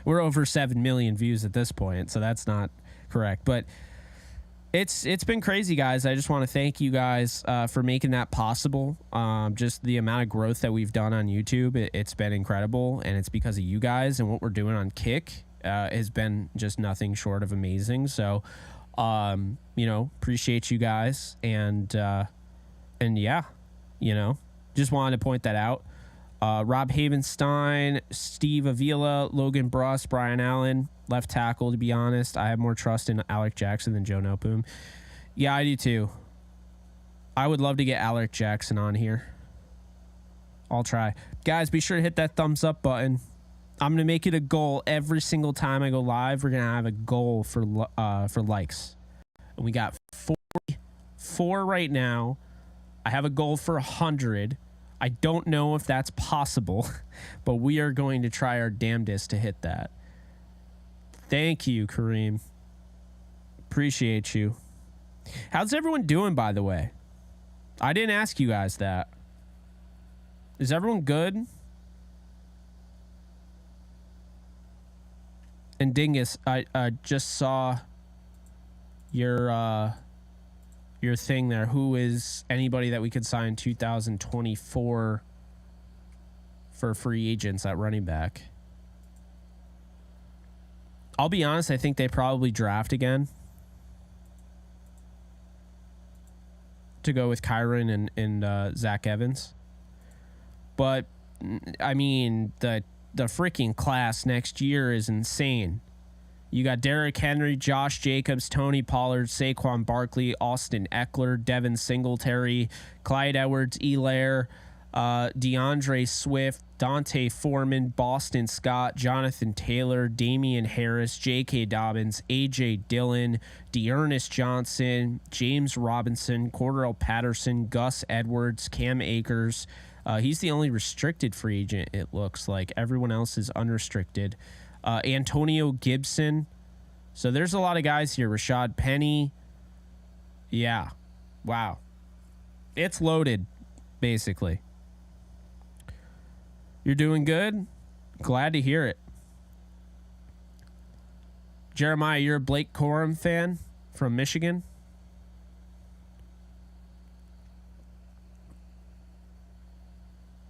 We're over 7 million views at this point. So that's not correct, but it's been crazy, guys. I just want to thank you guys for making that possible. Just the amount of growth that we've done on YouTube, it's been incredible, and it's because of you guys, and what we're doing on Kick has been just nothing short of amazing. So, appreciate you guys, and yeah, just wanted to point that out. Rob Havenstein, Steve Avila, Logan Bruss, Brian Allen, left tackle. To be honest, I have more trust in Alec Jackson than Joe Noteboom. Yeah, I do too. I would love to get Alec Jackson on here. I'll try. Guys, be sure to hit that thumbs up button. I'm going to make it a goal every single time I go live. We're going to have a goal for likes. And we got 44 right now. I have a goal for 100. I don't know if that's possible, but we are going to try our damnedest to hit that. Thank you, Kareem. Appreciate you. How's everyone doing, by the way? I didn't ask you guys that. Is everyone good? And Dingus, I just saw your thing there. Who is anybody that we could sign 2024 for free agents at running back? I'll be honest, I think they probably draft again to go with Kyron and Zach Evans. But I mean, the freaking class next year is insane. You got Derrick Henry, Josh Jacobs, Tony Pollard, Saquon Barkley, Austin Eckler, Devin Singletary, Clyde Edwards-Helaire, DeAndre Swift, Dante Foreman, Boston Scott, Jonathan Taylor, Damian Harris, J.K. Dobbins, A.J. Dillon, Dearness Johnson, James Robinson, Cordell Patterson, Gus Edwards, Cam Akers. He's the only restricted free agent, it looks like. Everyone else is unrestricted. Antonio Gibson. So there's a lot of guys here. Rashad Penny. Yeah. Wow. It's loaded, basically. You're doing good? Glad to hear it. Jeremiah, you're a Blake Corum fan from Michigan?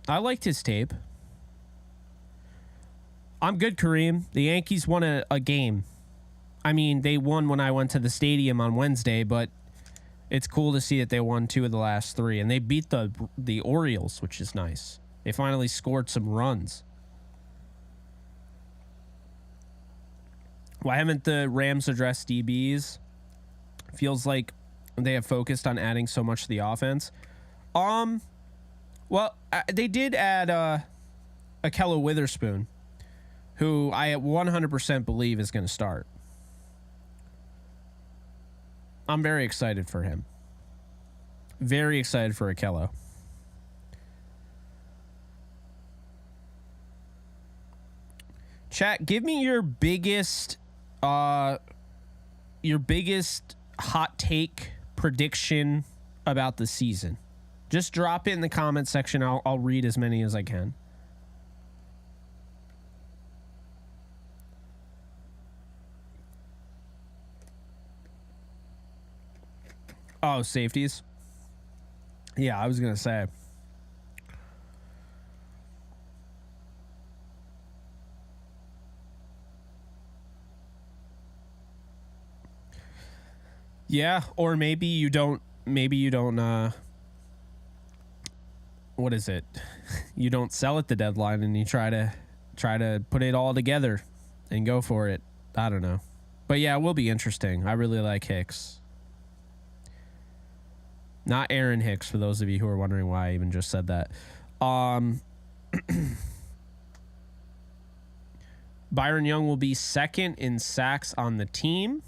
I liked his tape. I'm good, Kareem. The Yankees won a game. I mean, they won when I went to the stadium on Wednesday, but it's cool to see that they won 2 of the last 3, and they beat the Orioles, which is nice. They finally scored some runs. Why haven't the Rams addressed DBs? Feels like they have focused on adding so much to the offense. Well, they did add Akello Witherspoon, who I 100% believe is going to start. I'm very excited for him. Very excited for Akello. Chat, give me your biggest hot take prediction about the season. Just drop it in the comment section. I'll read as many as I can. Oh, safeties. Yeah, I was going to say. Yeah, or maybe you don't what is it? You don't sell at the deadline and you try to put it all together and go for it. I don't know. But yeah, it will be interesting. I really like Hicks. Not Aaron Hicks, for those of you who are wondering why I even just said that. Byron Young will be second in sacks on the team.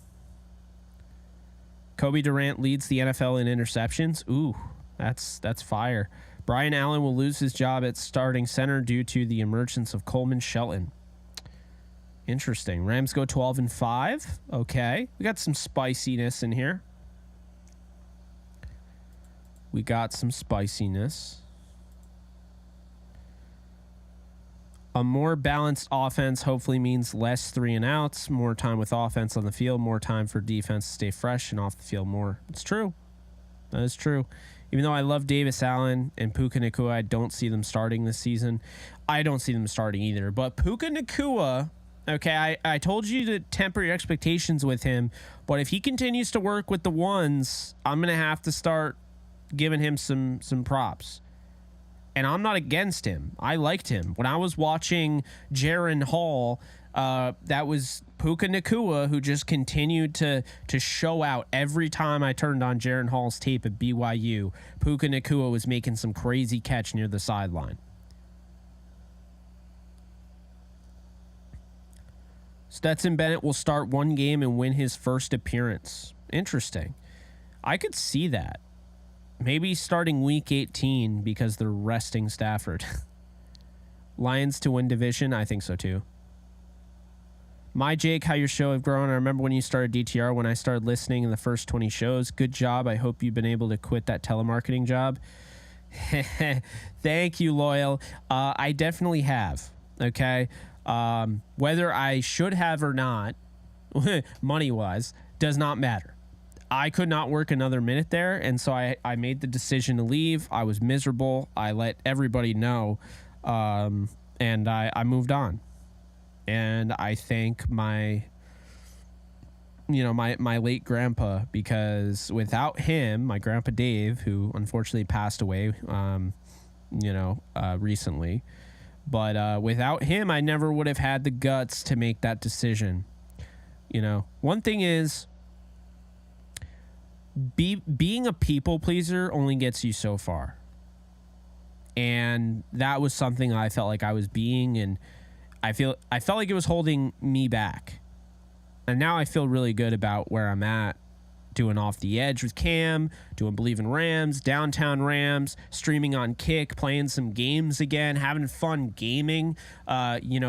Kobe Durant leads the NFL in interceptions. Ooh, that's fire. Brian Allen will lose his job at starting center due to the emergence of Coleman Shelton. Interesting. Rams go 12-5. Okay. We got some spiciness in here. We got some spiciness. A more balanced offense hopefully means less 3 and outs, more time with offense on the field, more time for defense to stay fresh and off the field more. It's true. That is true. Even though I love Davis Allen and Puka Nacua, I don't see them starting this season. I don't see them starting either. But Puka Nacua, okay, I told you to temper your expectations with him, but if he continues to work with the ones, I'm going to have to start giving him some props. And I'm not against him. I liked him. When I was watching Jaren Hall, that was Puka Nacua who just continued to show out every time I turned on Jaren Hall's tape at BYU. Puka Nacua was making some crazy catch near the sideline. Stetson Bennett will start one game and win his first appearance. Interesting. I could see that. Maybe starting week 18 because they're resting Stafford. Lions to win division. I think so too. My Jake, how your show have grown. I remember when you started DTR, when I started listening in the first 20 shows. Good job. I hope you've been able to quit that telemarketing job. Thank you, Loyal. I definitely have. Okay. Whether I should have or not, money-wise, does not matter. I could not work another minute there, and so I made the decision to leave. I was miserable. I let everybody know, and I moved on. And I thank my late grandpa, because without him, my grandpa Dave, who unfortunately passed away, recently, but without him, I never would have had the guts to make that decision. One thing is, being a people pleaser only gets you so far. And that was something I felt like I was being, and I felt like it was holding me back. And now I feel really good about where I'm at, doing Off the Edge with Cam, doing Believe in Rams, Downtown Rams, streaming on Kick, playing some games again, having fun gaming,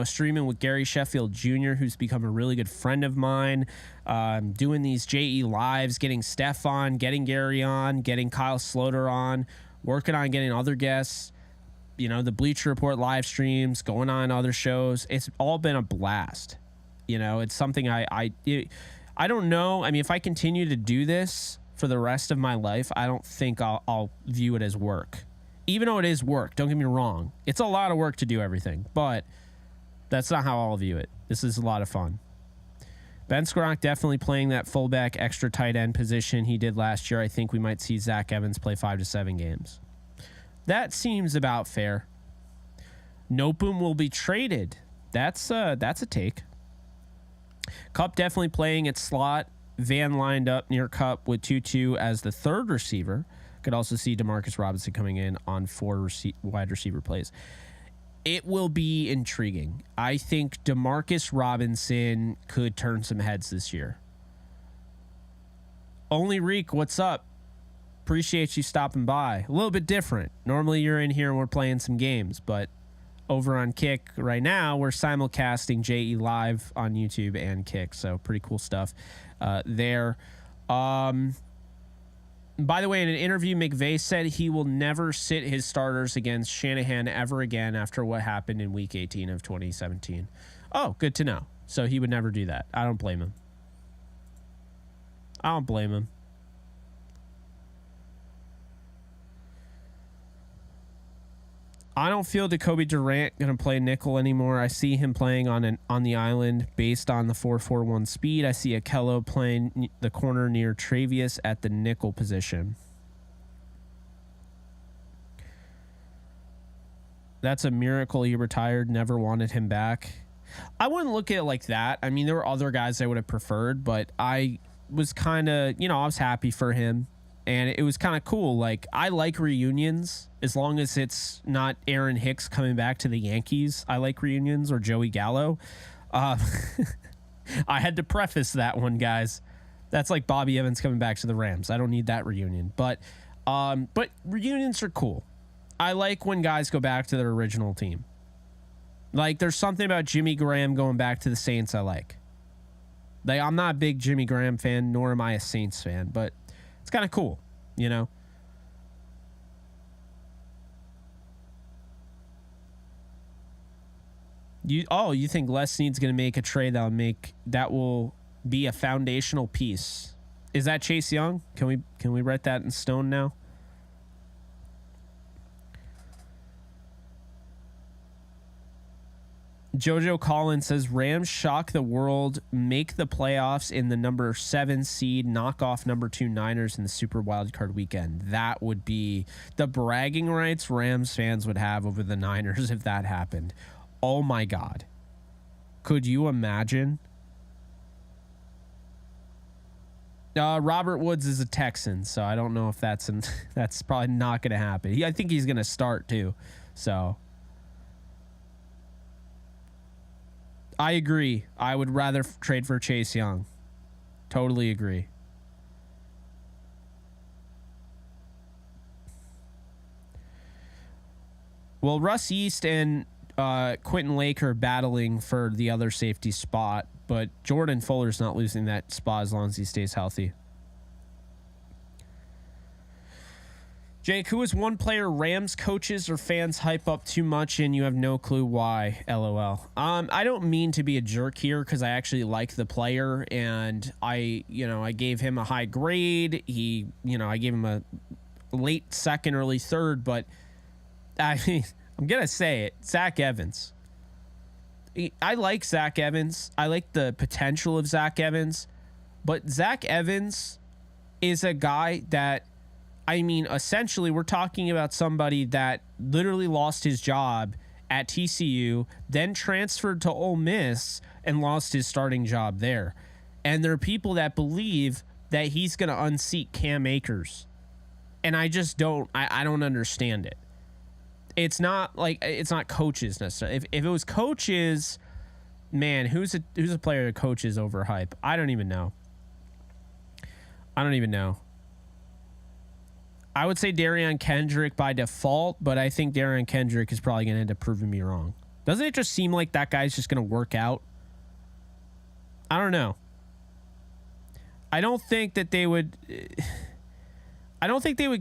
streaming with Gary Sheffield Jr., who's become a really good friend of mine, doing these JE lives, getting Steph on, getting Gary on, getting Kyle Sloter on, working on getting other guests, the Bleacher Report live streams, going on other shows. It's all been a blast. It's something I don't know. I mean, if I continue to do this for the rest of my life, I don't think I'll view it as work. Even though it is work, don't get me wrong. It's a lot of work to do everything, but that's not how I'll view it. This is a lot of fun. Ben Skoronk definitely playing that fullback extra tight end position he did last year. I think we might see Zach Evans play 5 to 7 games. That seems about fair. Nopum will be traded. That's a take. Kupp definitely playing at slot. Van lined up near Kupp with Tutu as the third receiver. Could also see Demarcus Robinson coming in on 4 wide receiver plays. It will be intriguing. I think Demarcus Robinson could turn some heads this year. Only Reek, what's up? Appreciate you stopping by. A little bit different. Normally you're in here and we're playing some games, but over on Kick right now, we're simulcasting JE live on YouTube and Kick, so pretty cool stuff there. By the way, in an interview, McVay said he will never sit his starters against Shanahan ever again after what happened in Week 18 of 2017. Oh, good to know. So he would never do that. I don't blame him. I don't feel Jacoby Durant going to play nickel anymore. I see him playing on the island based on the 4.41 speed. I see Akello playing the corner near Travius at the nickel position. That's a miracle he retired. Never wanted him back. I wouldn't look at it like that. I mean, there were other guys I would have preferred, but I was kind of, I was happy for him. And it was kind of cool. Like, I like reunions as long as it's not Aaron Hicks coming back to the Yankees. I like reunions, or Joey Gallo. I had to preface that one, guys. That's like Bobby Evans coming back to the Rams. I don't need that reunion. But reunions are cool. I like when guys go back to their original team. Like, there's something about Jimmy Graham going back to the Saints I like. Like, I'm not a big Jimmy Graham fan, nor am I a Saints fan, but it's kind of cool, You think Les Snead's going to make a trade that will be a foundational piece? Is that Chase Young? Can we write that in stone now? Jojo Collins says Rams shock the world, make the playoffs in the number 7 seed, knock off number 2 Niners in the Super Wildcard weekend. That would be the bragging rights Rams fans would have over the Niners if that happened. Oh my God. Could you imagine? Robert Woods is a Texan, so I don't know if that's probably not going to happen. I think he's going to start too. So I agree. I would rather trade for Chase Young. Totally agree. Well, Russ East and Quentin Lake are battling for the other safety spot, but Jordan Fuller's not losing that spot as long as he stays healthy. Jake, who is one player Rams coaches or fans hype up too much and you have no clue why? LOL. I don't mean to be a jerk here because I actually like the player and I gave him a high grade. I gave him a late second, early third, but I'm going to say it. Zach Evans. I like Zach Evans. I like the potential of Zach Evans, but Zach Evans is a guy that, essentially, we're talking about somebody that literally lost his job at TCU, then transferred to Ole Miss and lost his starting job there. And there are people that believe that he's going to unseat Cam Akers. And I just don't understand it. It's not coaches necessarily. If it was coaches, man, who's a player that coaches over hype? I don't even know. I would say Darion Kendrick by default, but I think Darion Kendrick is probably going to end up proving me wrong. Doesn't it just seem like that guy's just going to work out? I don't know. I don't think they would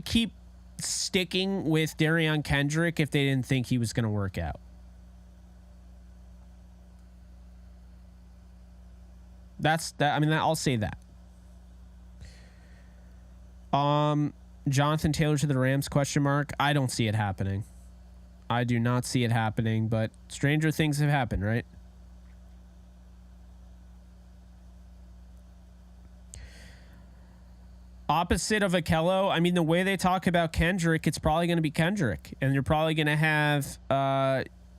keep sticking with Darion Kendrick if they didn't think he was going to work out. I'll say that. Jonathan Taylor to the Rams, ? I don't see it happening. I do not see it happening, but stranger things have happened, right? Opposite of Akello, the way they talk about Kendrick, it's probably going to be Kendrick. And you're probably going to have,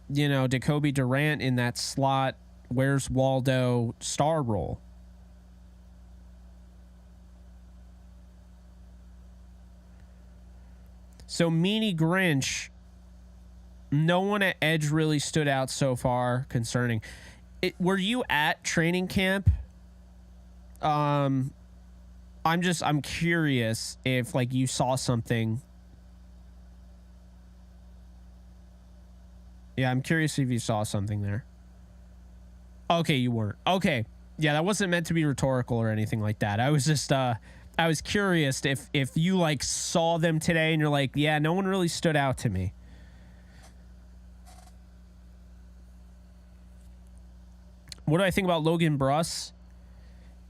Jacoby Durant in that slot, where's Waldo star role. So Meanie Grinch, no one at edge really stood out so far concerning it. Were you at training camp? I'm curious if you saw something. Yeah, I'm curious if you saw something there. Okay, you weren't. Okay. Yeah, that wasn't meant to be rhetorical or anything like that. I was just I was curious if you saw them today and you're like, yeah, no one really stood out to me. What do I think about Logan Bruss?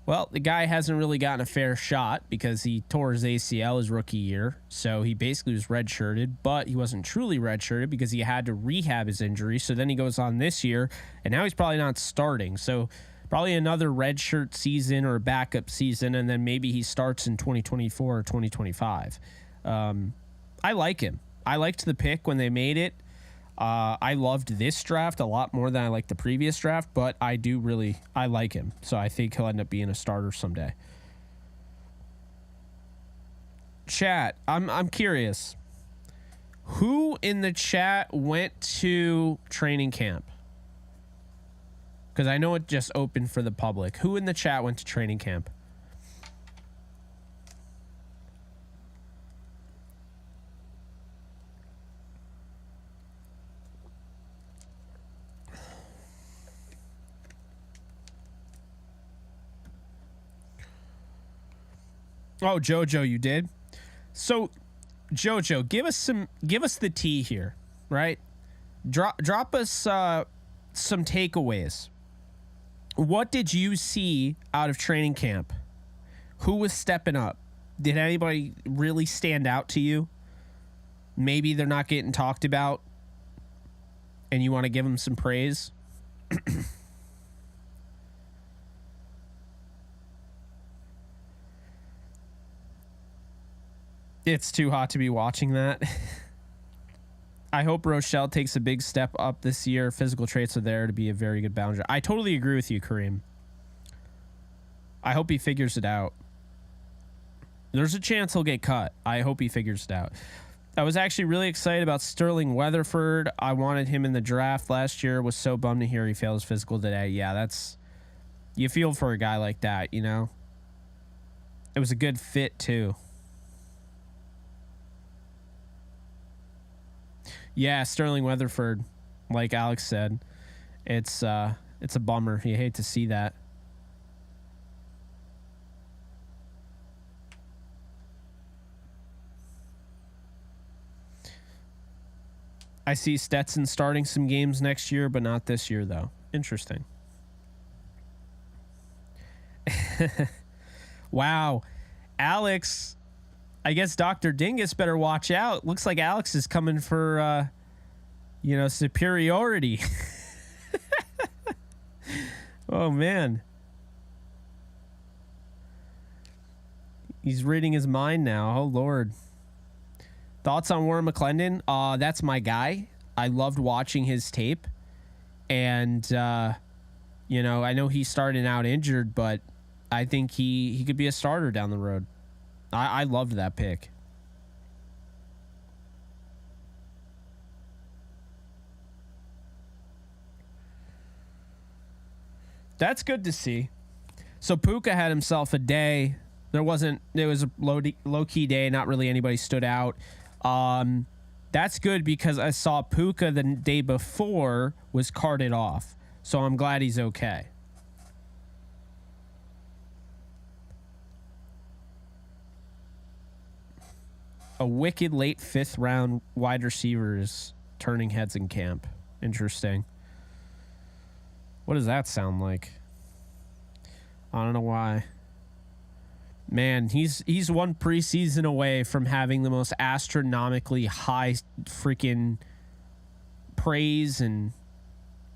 Well, the guy hasn't really gotten a fair shot because he tore his ACL his rookie year. So he basically was redshirted, but he wasn't truly redshirted because he had to rehab his injury. So then he goes on this year, and now he's probably not starting. So probably another redshirt season or a backup season, and then maybe he starts in 2024 or 2025. I like him. I liked the pick when they made it. I loved this draft a lot more than I liked the previous draft, but I like him. So I think he'll end up being a starter someday. Chat, I'm curious. Who in the chat went to training camp? Because I know it just opened for the public. Who in the chat went to training camp? Oh, Jojo, you did? So, Jojo, give us the tea here, right? Drop us some takeaways. What did you see out of training camp? Who was stepping up? Did anybody really stand out to you? Maybe they're not getting talked about and you want to give them some praise? It's too hot to be watching that. I hope Rochelle takes a big step up this year. Physical traits are there to be a very good boundary. I totally agree with you, Kareem. I hope he figures it out. There's a chance he'll get cut. I hope he figures it out. I was actually really excited about Sterling Weatherford. I wanted him in the draft last year. Was so bummed to hear he failed his physical today. Yeah, that's... You feel for a guy like that, you know? It was a good fit, too. Yeah, Sterling Weatherford, like Alex said, it's a bummer. You hate to see that. I see Stetson starting some games next year, but not this year, though. Interesting. Wow. Alex... I guess Dr. Dingus better watch out. Looks like Alex is coming for, superiority. Oh, man. He's reading his mind now. Oh, Lord. Thoughts on Warren McClendon? That's my guy. I loved watching his tape. And, I know he started out injured, but I think he could be a starter down the road. I loved that pick. That's good to see. So Puka had himself a day. It was a low-key day. Not really anybody stood out. That's good because I saw Puka the day before was carted off. So I'm glad he's okay. A wicked late 5th round wide receiver is turning heads in camp. Interesting. What does that sound like? I don't know why. Man, he's one preseason away from having the most astronomically high freaking praise and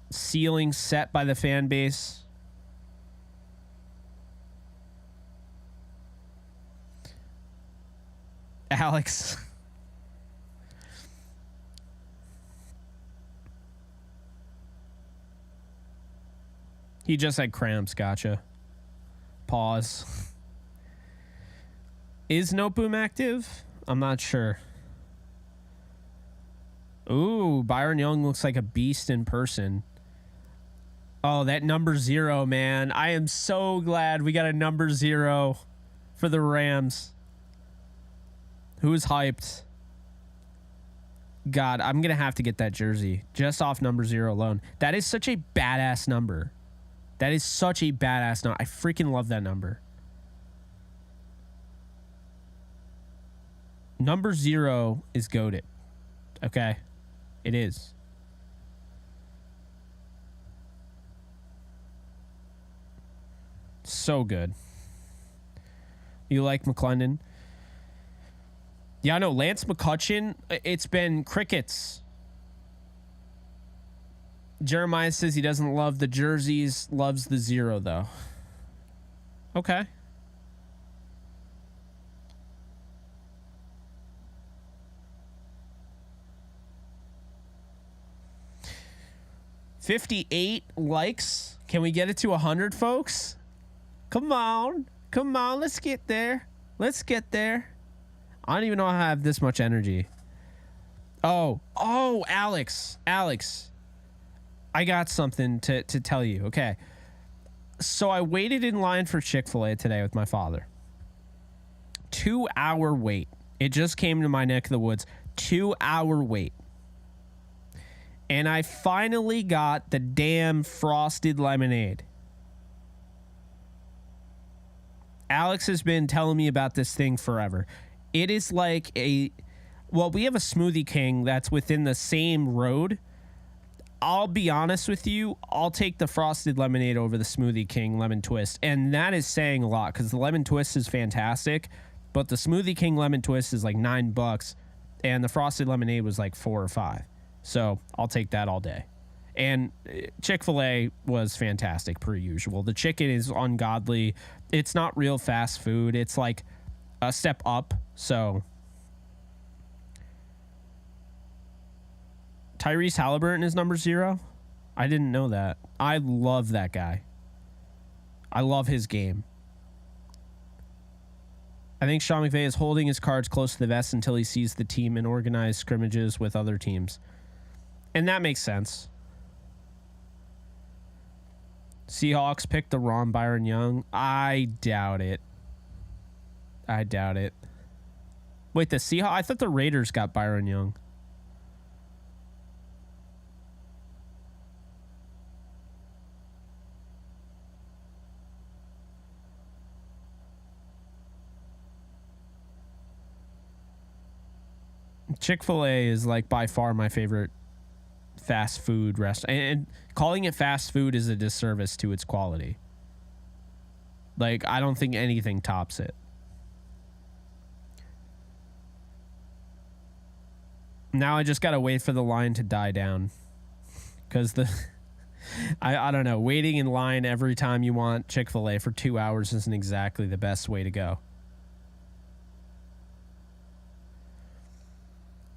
ceiling set by the fan base. Alex. He just had cramps. Gotcha. Pause. Is Noteboom active? I'm not sure. Ooh, Byron Young looks like a beast in person. Oh, that number 0, man. I am so glad we got a number 0 for the Rams. Who's hyped? God, I'm going to have to get that jersey just off number 0 alone. That is such a badass number. That is such a badass number. I freaking love that number. Number 0 is goated. Okay? It is. So good. You like McClendon? Yeah, no, Lance McCutcheon, it's been crickets. Jeremiah says he doesn't love the jerseys, loves the 0, though. Okay. $58 likes. Can we get it to 100, folks? Come on. Come on. Let's get there. Let's get there. I don't even know how I have this much energy. Oh, Alex. I got something to tell you. Okay. So I waited in line for Chick-fil-A today with my father. 2-hour wait. It just came to my neck of the woods. 2-hour wait. And I finally got the damn frosted lemonade. Alex has been telling me about this thing forever. It is like we have a Smoothie King that's within the same road. I'll be honest with you, I'll take the frosted lemonade over the Smoothie King lemon twist. And that is saying a lot because the lemon twist is fantastic, but the Smoothie King lemon twist is like $9 and the frosted lemonade was like $4 or $5. So I'll take that all day. And Chick-fil-A was fantastic per usual. The chicken is ungodly. It's not real fast food. It's like a step up. So Tyrese Halliburton is number 0. I didn't know that. I love that guy. I love his game. I think Sean McVay is holding his cards close to the vest until he sees the team in organized scrimmages with other teams. And that makes sense. Seahawks picked the wrong Byron Young. I doubt it. Wait, the Seahawks? I thought the Raiders got Byron Young. Chick-fil-A is like by far my favorite fast food restaurant, and calling it fast food is a disservice to its quality. Like, I don't think anything tops it. Now I just gotta wait for the line to die down, because I don't know, waiting in line every time you want Chick-fil-A for 2 hours isn't exactly the best way to go.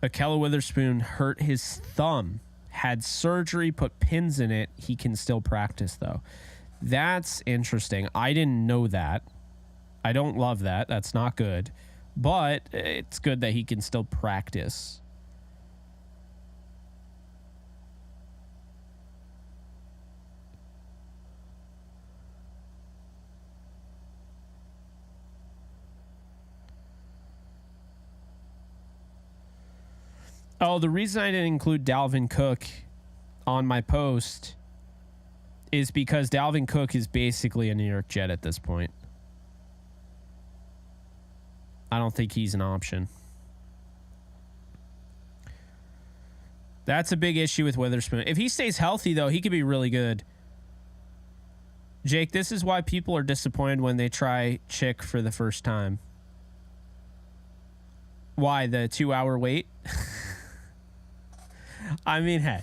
Akella Witherspoon hurt his thumb, had surgery, put pins in it. He can still practice, though. That's interesting. I didn't know that. I don't love that. That's not good. But it's good that he can still practice. Oh, the reason I didn't include Dalvin Cook on my post is because Dalvin Cook is basically a New York Jet at this point. I don't think he's an option. That's a big issue with Witherspoon. If he stays healthy, though, he could be really good. Jake, this is why people are disappointed when they try Chick for the first time. Why? The 2-hour wait? I mean, hey,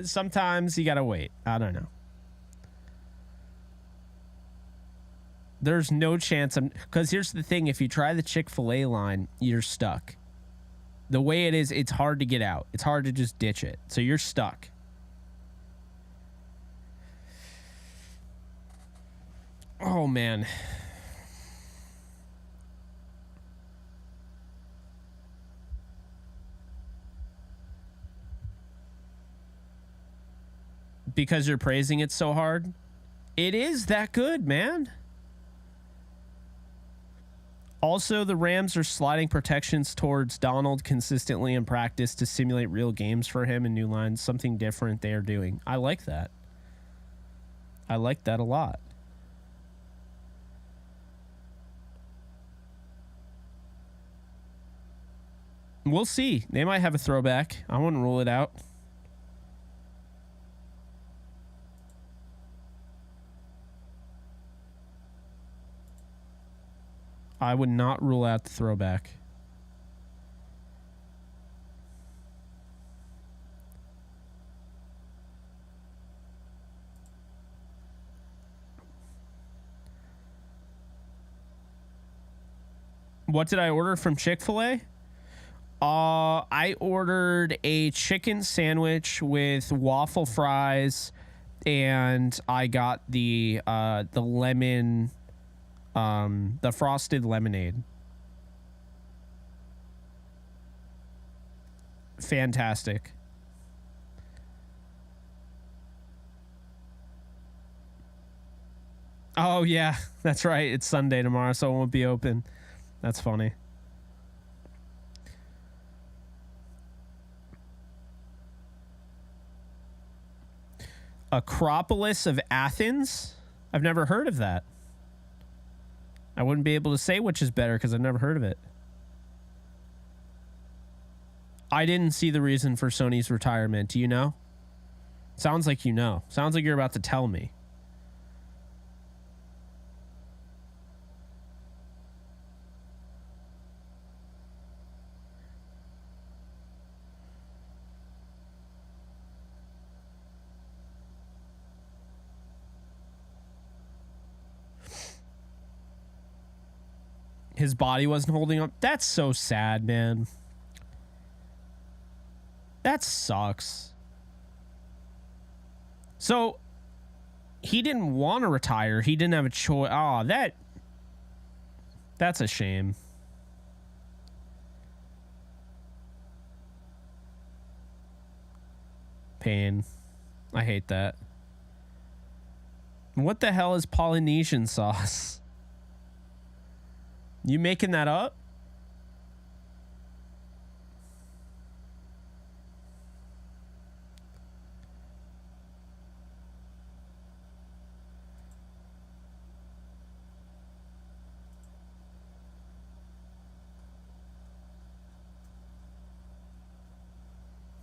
sometimes you got to wait. I don't know. There's no chance because here's the thing. If you try the Chick-fil-A line, you're stuck. The way it is, it's hard to get out. It's hard to just ditch it. So you're stuck. Oh, man. Because you're praising it so hard? It is that good, man. Also, the Rams are sliding protections towards Donald consistently in practice to simulate real games for him and new lines. Something different they are doing. I like that. I like that a lot. We'll see. They might have a throwback. I wouldn't rule it out. I would not rule out the throwback. What did I order from Chick-fil-A? I ordered a chicken sandwich with waffle fries, and I got the lemon, the frosted lemonade. Fantastic. Oh yeah, that's right. It's Sunday tomorrow, so it won't be open. That's funny. Acropolis of Athens? I've never heard of that. I wouldn't be able to say which is better because I've never heard of it. I didn't see the reason for Sony's retirement. Do you know? Sounds like you know. Sounds like you're about to tell me. His body wasn't holding up. That's so sad, man. That sucks. So he didn't want to retire. He didn't have a choice. Oh, that's a shame. Pain. I hate that. What the hell is Polynesian sauce? You making that up?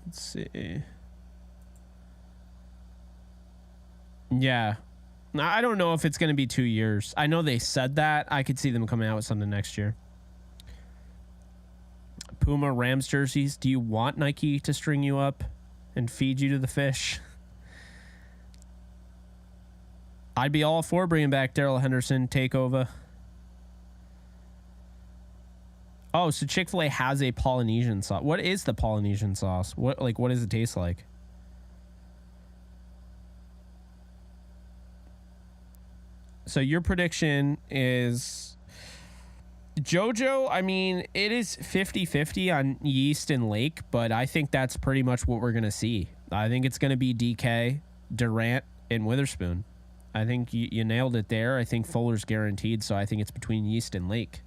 Let's see. Yeah. I don't know if it's going to be 2 years. I know they said that. I could see them coming out with something next year. Puma Rams jerseys. Do you want Nike to string you up and feed you to the fish? I'd be all for bringing back Darrell Henderson takeover. Oh, so Chick-fil-A has a Polynesian sauce. What is the Polynesian sauce? What does it taste like? So your prediction is JoJo. I mean, it is 50-50 on Yeast and Lake, but I think that's pretty much what we're going to see. I think it's going to be DK, Durant, and Witherspoon. I think you nailed it there. I think Fuller's guaranteed, so I think it's between Yeast and Lake.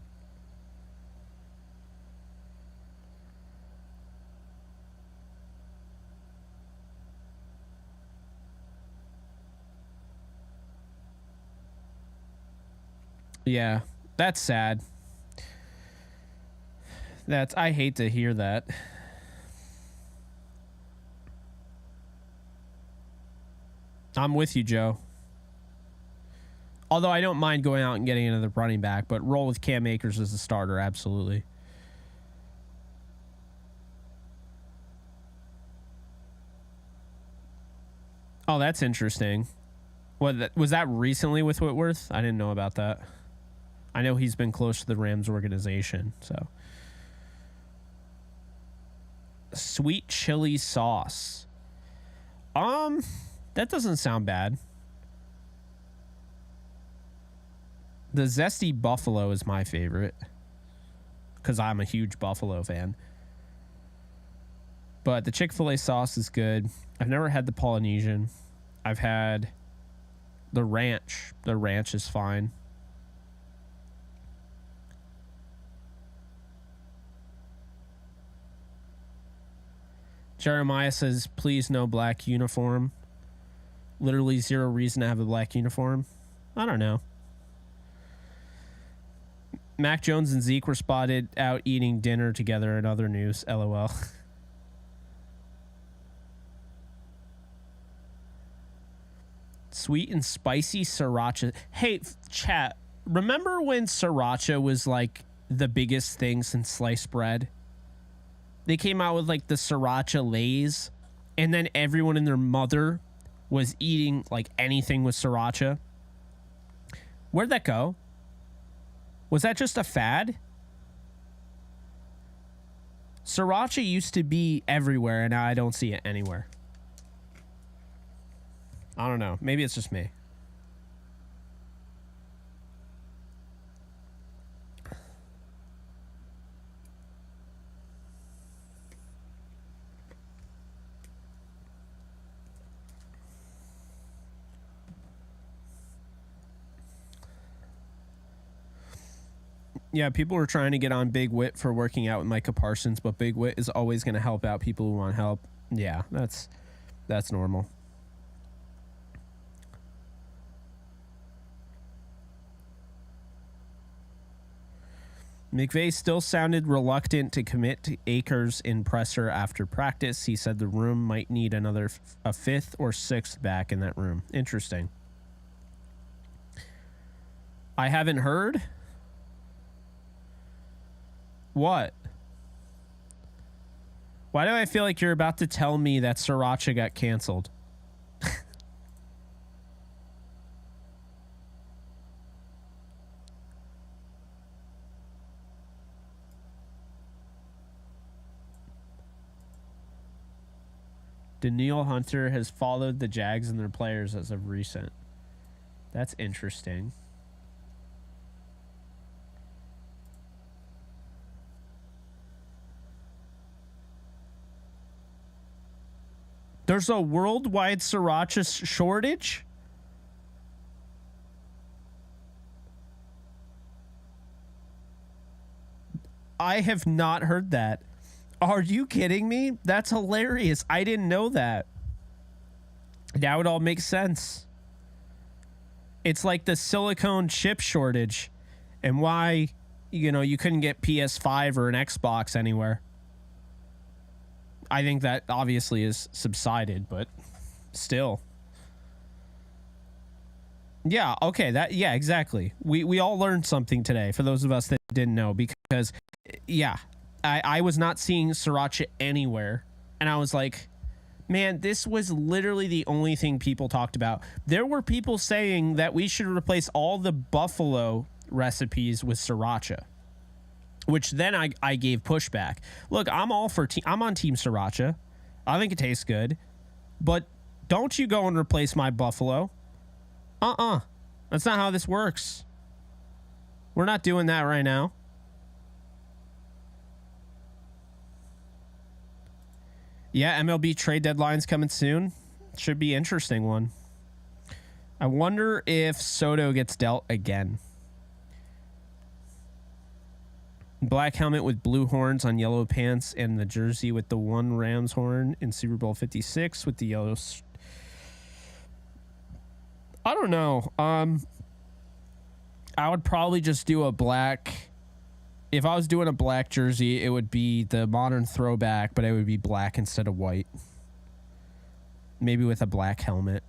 Yeah, that's sad. I hate to hear that. I'm with you, Joe. Although I don't mind going out and getting another running back, but roll with Cam Akers as a starter, absolutely. Oh, that's interesting. Was that recently with Whitworth? I didn't know about that. I know he's been close to the Rams organization, so. Sweet chili sauce. That doesn't sound bad. The zesty buffalo is my favorite because I'm a huge buffalo fan. But the Chick-fil-A sauce is good. I've never had the Polynesian. I've had the ranch. The ranch is fine. Jeremiah says, please no black uniform. Literally zero reason to have a black uniform. I don't know. Mac Jones and Zeke were spotted out eating dinner together in other news. LOL. Sweet and spicy sriracha. Hey, chat, Remember when sriracha was like the biggest thing since sliced bread? They came out with like the sriracha Lays, and then everyone and their mother was eating like anything with sriracha. Where'd that go? Was that just a fad? Sriracha used to be everywhere, and now I don't see it anywhere. I don't know. Maybe it's just me. Yeah, people were trying to get on Big Wit for working out with Micah Parsons, but Big Wit is always going to help out people who want help. Yeah, that's normal. McVay still sounded reluctant to commit to Akers in presser after practice. He said the room might need a fifth or sixth back in that room. Interesting. I haven't heard. What? Why do I feel like you're about to tell me that sriracha got canceled? Danielle Hunter has followed the Jags and their players as of recent. That's interesting. There's a worldwide sriracha shortage? I have not heard that. Are you kidding me? That's hilarious. I didn't know that. Now it all makes sense. It's like the silicone chip shortage and why, you couldn't get PS5 or an Xbox anywhere. I think that obviously is subsided, but still. Yeah, okay, yeah, exactly. We all learned something today for those of us that didn't know, because yeah, I was not seeing sriracha anywhere, and I was like, man, this was literally the only thing people talked about. There were people saying that we should replace all the buffalo recipes with sriracha, which then I gave pushback. Look, I'm all for I'm on team sriracha. I think it tastes good, but don't you go and replace my buffalo. That's not how this works. We're not doing that right now. Yeah, MLB trade deadline's coming soon. Should be an interesting one. I wonder if Soto gets dealt again. Black helmet with blue horns on yellow pants, and the jersey with the one Rams horn in Super Bowl 56 with the yellow. I don't know. I would probably just do a black. If I was doing a black jersey, it would be the modern throwback, but it would be black instead of white. Maybe with a black helmet.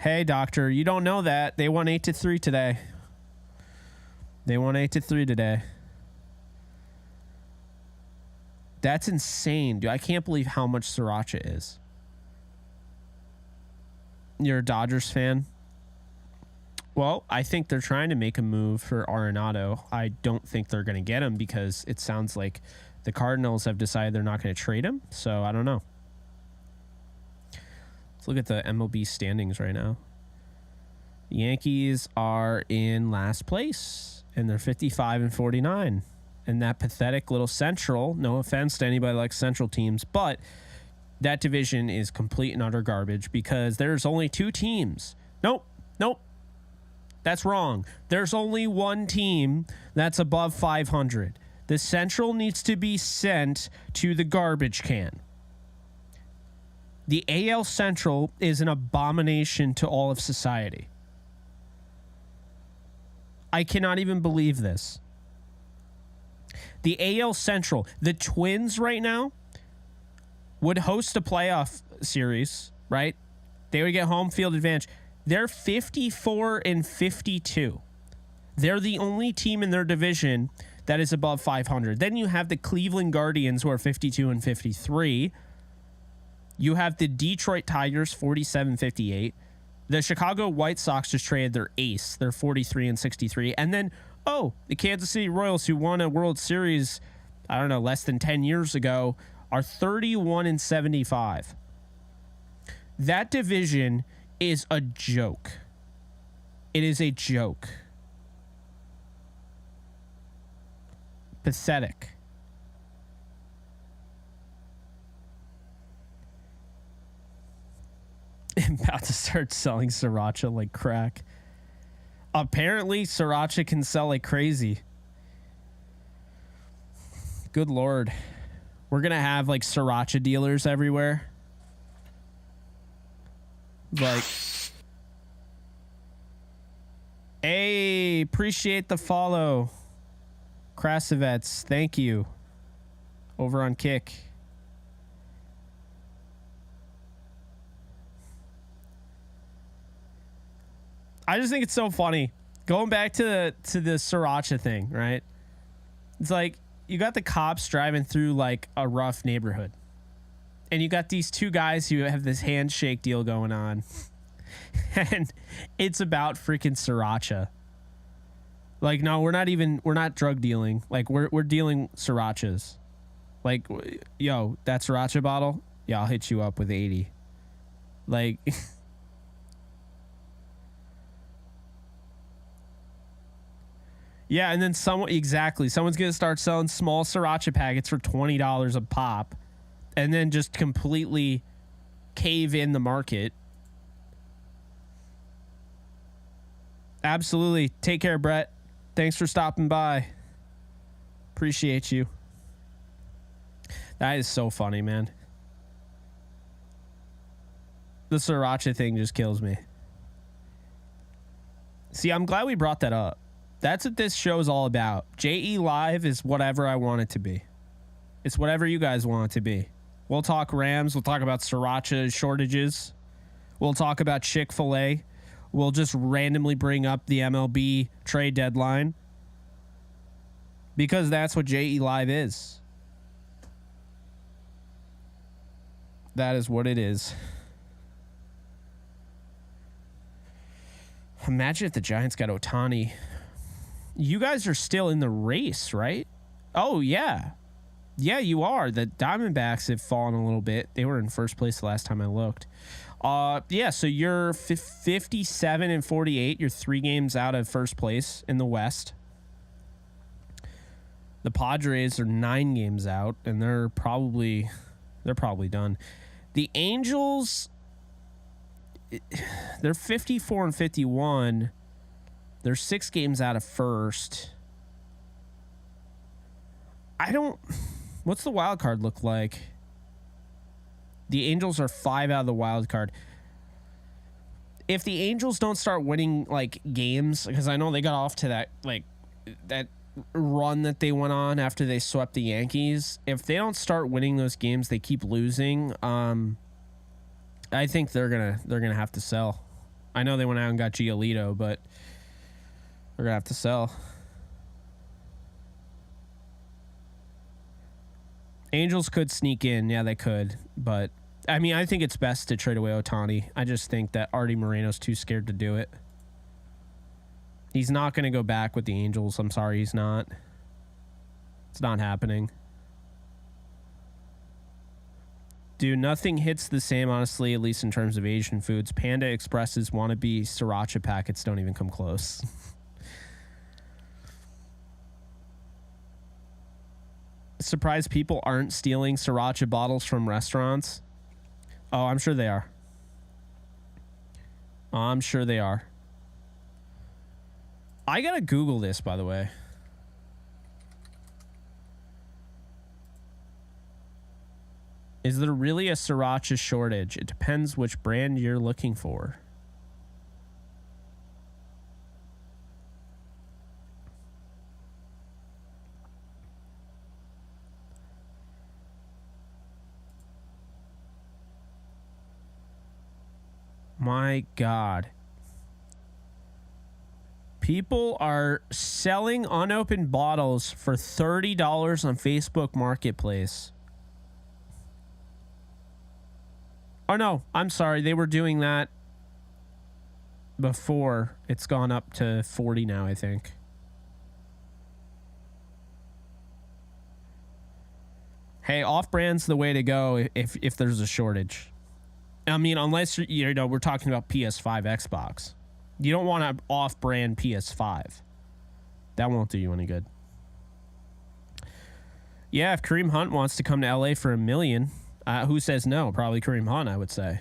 Hey, doctor, you don't know that. They won 8-3 today. They won 8-3 today. That's insane, dude. I can't believe how much sriracha is. You're a Dodgers fan? Well, I think they're trying to make a move for Arenado. I don't think they're going to get him because it sounds like the Cardinals have decided they're not going to trade him. So I don't know. Let's look at the MLB standings right now. The Yankees are in last place, and they're 55-49. And that pathetic little Central, no offense to anybody like Central teams, but that division is complete and utter garbage because there's only two teams. Nope. That's wrong. There's only one team that's above 500. The Central needs to be sent to the garbage can. The AL Central is an abomination to all of society. I cannot even believe this. The AL Central, the Twins right now would host a playoff Series, right? They would get home field advantage. They're 54-52. They're the only team in their division that is above 500. Then you have the Cleveland Guardians, who are 52-53. You have the Detroit Tigers, 47-58. The Chicago White Sox just traded their ace. They're 43-63. And then, the Kansas City Royals, who won a World Series, I don't know, less than 10 years ago, are 31-75. That division is a joke. It is a joke. Pathetic. I'm about to start selling sriracha like crack. Apparently, sriracha can sell like crazy. Good Lord. We're going to have like sriracha dealers everywhere. Like, hey, appreciate the follow. Krasovets, thank you. Over on Kick. I just think it's so funny. Going back to the sriracha thing, right? It's like you got the cops driving through like a rough neighborhood. And you got these two guys who have this handshake deal going on. And it's about freaking sriracha. Like, no, we're not drug dealing. Like, we're dealing srirachas. Like, yo, that sriracha bottle, yeah, I'll hit you up with 80. Like, yeah, and then someone's going to start selling small sriracha packets for $20 a pop and then just completely cave in the market. Absolutely. Take care, Brett. Thanks for stopping by. Appreciate you. That is so funny, man. The sriracha thing just kills me. See, I'm glad we brought that up. That's what this show is all about. JE Live is whatever I want it to be. It's whatever you guys want it to be. We'll talk Rams. We'll talk about sriracha shortages. We'll talk about Chick-fil-A. We'll just randomly bring up the MLB trade deadline. Because that's what JE Live is. That is what it is. Imagine if the Giants got Ohtani. You guys are still in the race, right? Oh, yeah. Yeah, you are. The Diamondbacks have fallen a little bit. They were in first place the last time I looked. Yeah, so you're 57-48. You're 3 games out of first place in the West. The Padres are 9 games out, and they're probably done. The Angels, they're 54-51. They're 6 games out of first. What's the wild card look like? The Angels are 5 out of the wild card. If the Angels don't start winning like games, because I know they got off to that run that they went on after they swept the Yankees. If they don't start winning those games, they keep losing. I think they're gonna have to sell. I know they went out and got Giolito, but they're gonna have to sell. Angels could sneak in. Yeah, they could. But, I mean, I think it's best to trade away Ohtani. I just think that Artie Moreno's too scared to do it. He's not going to go back with the Angels. I'm sorry, he's not. It's not happening. Dude, nothing hits the same, honestly, at least in terms of Asian foods. Panda Express's wannabe sriracha packets don't even come close. Surprised people aren't stealing sriracha bottles from restaurants. Oh, I'm sure they are. I'm sure they are. I gotta Google this, by the way. Is there really a sriracha shortage? It depends which brand you're looking for. My God. People are selling unopened bottles for $30 on Facebook Marketplace. Oh, no. I'm sorry. They were doing that before. It's gone up to 40 now, I think. Hey, off-brand's the way to go if there's a shortage. I mean, unless, we're talking about PS5, Xbox. You don't want an off-brand PS5. That won't do you any good. Yeah, if Kareem Hunt wants to come to LA for $1 million, who says no? Probably Kareem Hunt, I would say.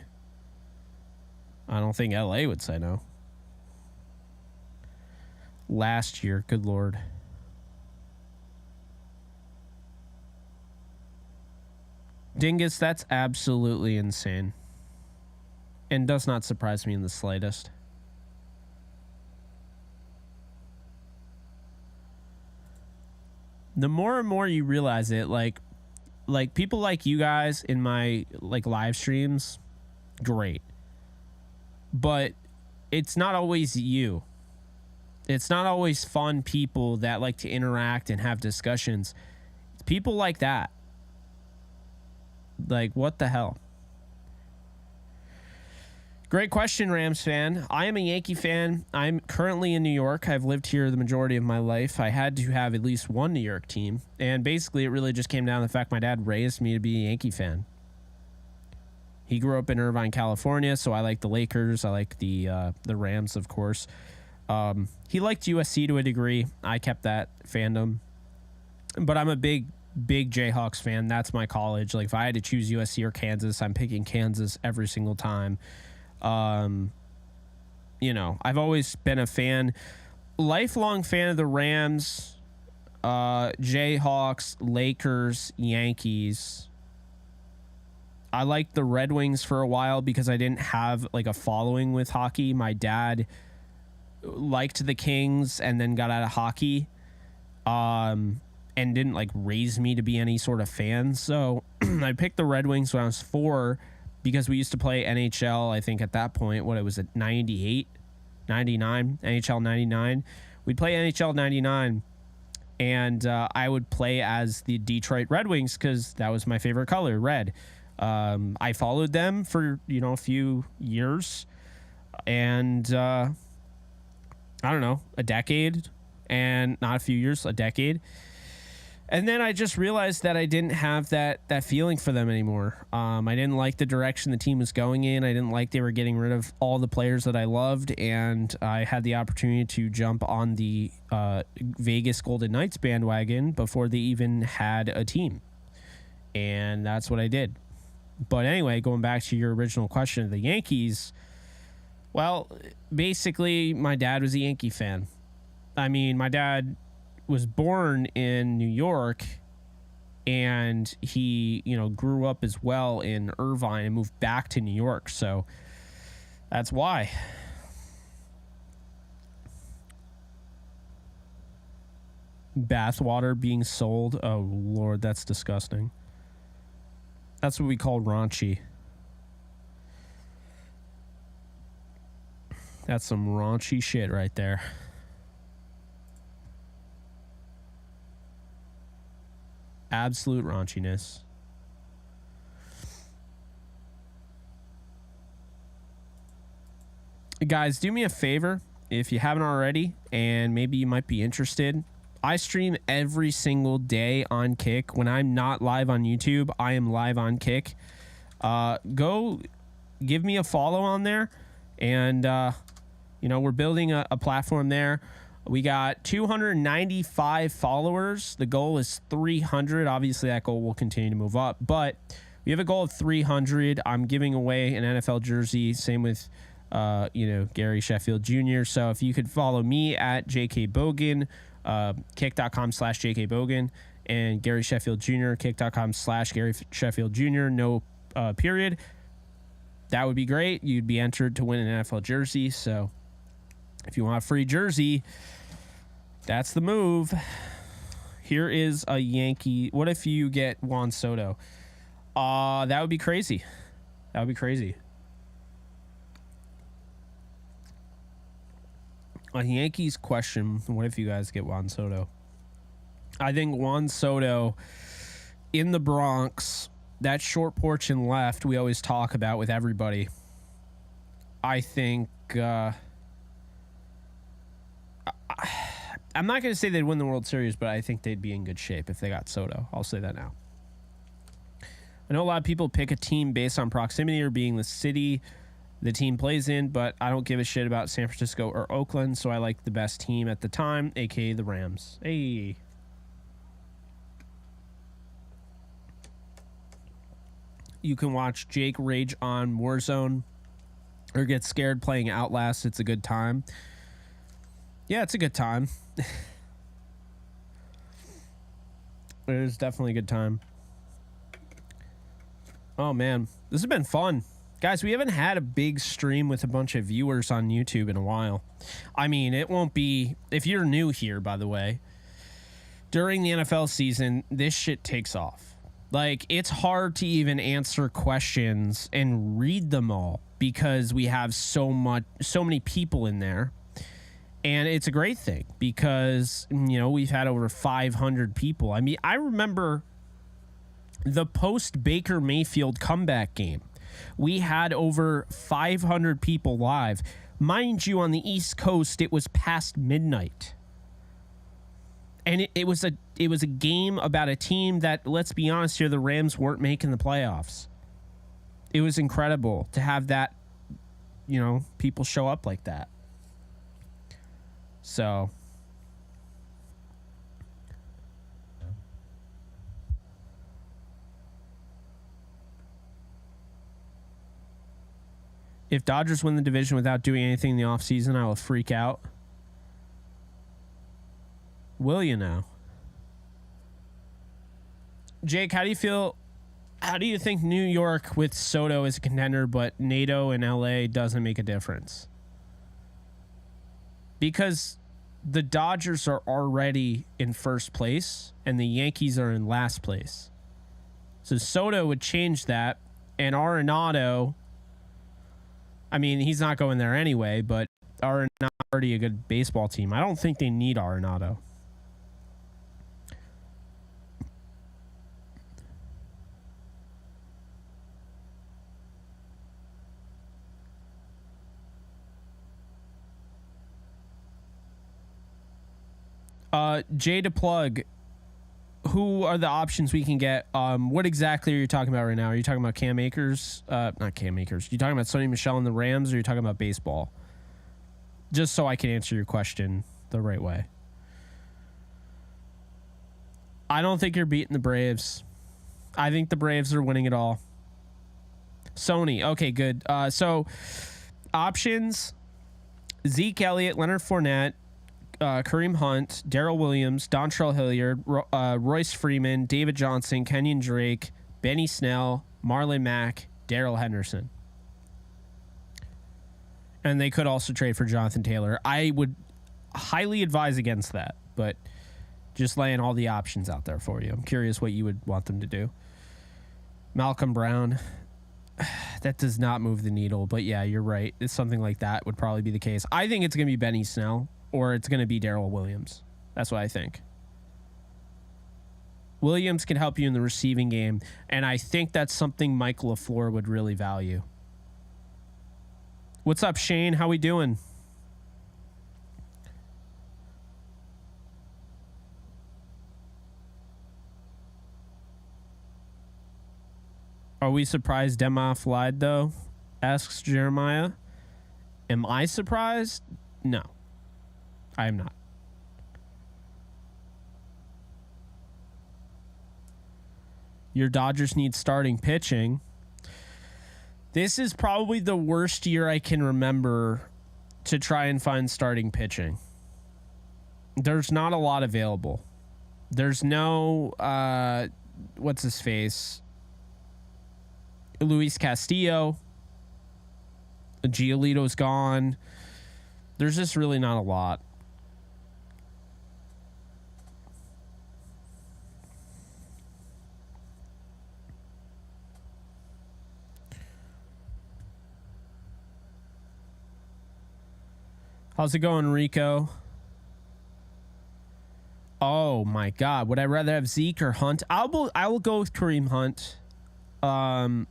I don't think LA would say no. Last year, good Lord. Dingus, that's absolutely insane. And does not surprise me in the slightest. The more and more you realize it, like people like you guys in my live streams, great. But it's not always you. It's not always fun people that like to interact and have discussions. It's people like that. Like, what the hell? Great question, Rams fan. I am a Yankee fan. I'm currently in New York. I've lived here the majority of my life. I had to have at least one New York team. And basically, it really just came down to the fact my dad raised me to be a Yankee fan. He grew up in Irvine, California, so I like the Lakers. I like the Rams, of course. He liked USC to a degree. I kept that fandom. But I'm a big Jayhawks fan. That's my college. Like, if I had to choose USC or Kansas, I'm picking Kansas every single time. I've always been a fan, lifelong fan of the Rams, Jayhawks, Lakers, Yankees. I liked the Red Wings for a while because I didn't have like a following with hockey. My dad liked the Kings and then got out of hockey, and didn't like raise me to be any sort of fan. So I picked the Red Wings when I was 4 because we used to play NHL, I think at that point, what it was at 98, 99, NHL 99. We'd play NHL 99, and I would play as the Detroit Red Wings because that was my favorite color, red. I followed them for, a few years, and I don't know, a decade, and not a few years, a decade. And then I just realized that I didn't have that feeling for them anymore. I didn't like the direction the team was going in. I didn't like they were getting rid of all the players that I loved. And I had the opportunity to jump on the Vegas Golden Knights bandwagon before they even had a team. And that's what I did. But anyway, going back to your original question of the Yankees, well, basically, my dad was a Yankee fan. I mean, my dad was born in New York, and he, grew up as well in Irvine and moved back to New York. So that's why. Bathwater being sold. Oh, Lord, that's disgusting. That's what we call raunchy. That's some raunchy shit right there. Absolute raunchiness. Guys, do me a favor if you haven't already, and maybe you might be interested. I stream every single day on Kick. When I'm not live on YouTube, I am live on Kick. Go give me a follow on there, and we're building a platform there. We got 295 followers. The goal is 300. Obviously, that goal will continue to move up, but we have a goal of 300. I'm giving away an NFL jersey. Same with, Gary Sheffield Jr. So if you could follow me at JK Bogan, kick.com/JK Bogan, and Gary Sheffield Jr., kick.com/Gary Sheffield Jr., no period. That would be great. You'd be entered to win an NFL jersey. So if you want a free jersey, that's the move. Here is a Yankee. What if you get Juan Soto? That would be crazy. That would be crazy. A Yankees question, what if you guys get Juan Soto? I think Juan Soto in the Bronx, that short porch and left we always talk about with everybody. I think I'm not going to say they'd win the World Series, but I think they'd be in good shape if they got Soto. I'll say that now. I know a lot of people pick a team based on proximity or being the city the team plays in, but I don't give a shit about San Francisco or Oakland, so I like the best team at the time, aka the Rams. Hey. You can watch Jake rage on Warzone or get scared playing Outlast. It's a good time. Yeah, it's a good time. It is definitely a good time. Oh, man. This has been fun. Guys, we haven't had a big stream with a bunch of viewers on YouTube in a while. I mean, it won't be... If you're new here, by the way, during the NFL season, this shit takes off. Like, it's hard to even answer questions and read them all because we have so many people in there. And it's a great thing because, you know, we've had over 500 people. I mean, I remember the post-Baker Mayfield comeback game. We had over 500 people live. Mind you, on the East Coast, it was past midnight. And it was a game about a team that, let's be honest here, the Rams weren't making the playoffs. It was incredible to have that, you know, people show up like that. So... If Dodgers win the division without doing anything in the offseason, I will freak out. Will you now? Jake, how do you feel? How do you think New York with Soto is a contender, but NATO and LA doesn't make a difference? Because the Dodgers are already in first place and the Yankees are in last place. So Soto would change that, and Arenado... I mean, he's not going there anyway, but Arenado already a good baseball team. I don't think they need Arenado. Jay to plug. Who are the options we can get? What exactly are you talking about right now? Are you talking about Cam Akers? Not Cam Akers. Are you talking about Sony Michel and the Rams, or are you talking about baseball? Just so I can answer your question the right way. I don't think you're beating the Braves. I think the Braves are winning it all. Sony. Okay, good. So, options. Zeke Elliott, Leonard Fournette, Kareem Hunt, Darrell Williams, Dontrell Hilliard, Royce Freeman, David Johnson, Kenyon Drake, Benny Snell, Marlon Mack, Darrell Henderson. And they could also trade for Jonathan Taylor. I would highly advise against that, but just laying all the options out there for you. I'm curious what you would want them to do. Malcolm Brown. That does not move the needle, but yeah, you're right. It's something like that would probably be the case. I think it's going to be Benny Snell. Or it's going to be Darrell Williams. That's what I think. Williams can help you in the receiving game, and I think that's something Mike LaFleur would really value. What's up, Shane? How we doing? Are we surprised Demoff lied, though? Asks Jeremiah. Am I surprised? No. I am not. Your Dodgers need starting pitching. This is probably the worst year I can remember to try and find starting pitching. There's not a lot available. There's no, what's his face? Luis Castillo. Giolito's gone. There's just really not a lot. How's it going, Rico? Oh my God, would I rather have Zeke or Hunt? I will go with Kareem Hunt. But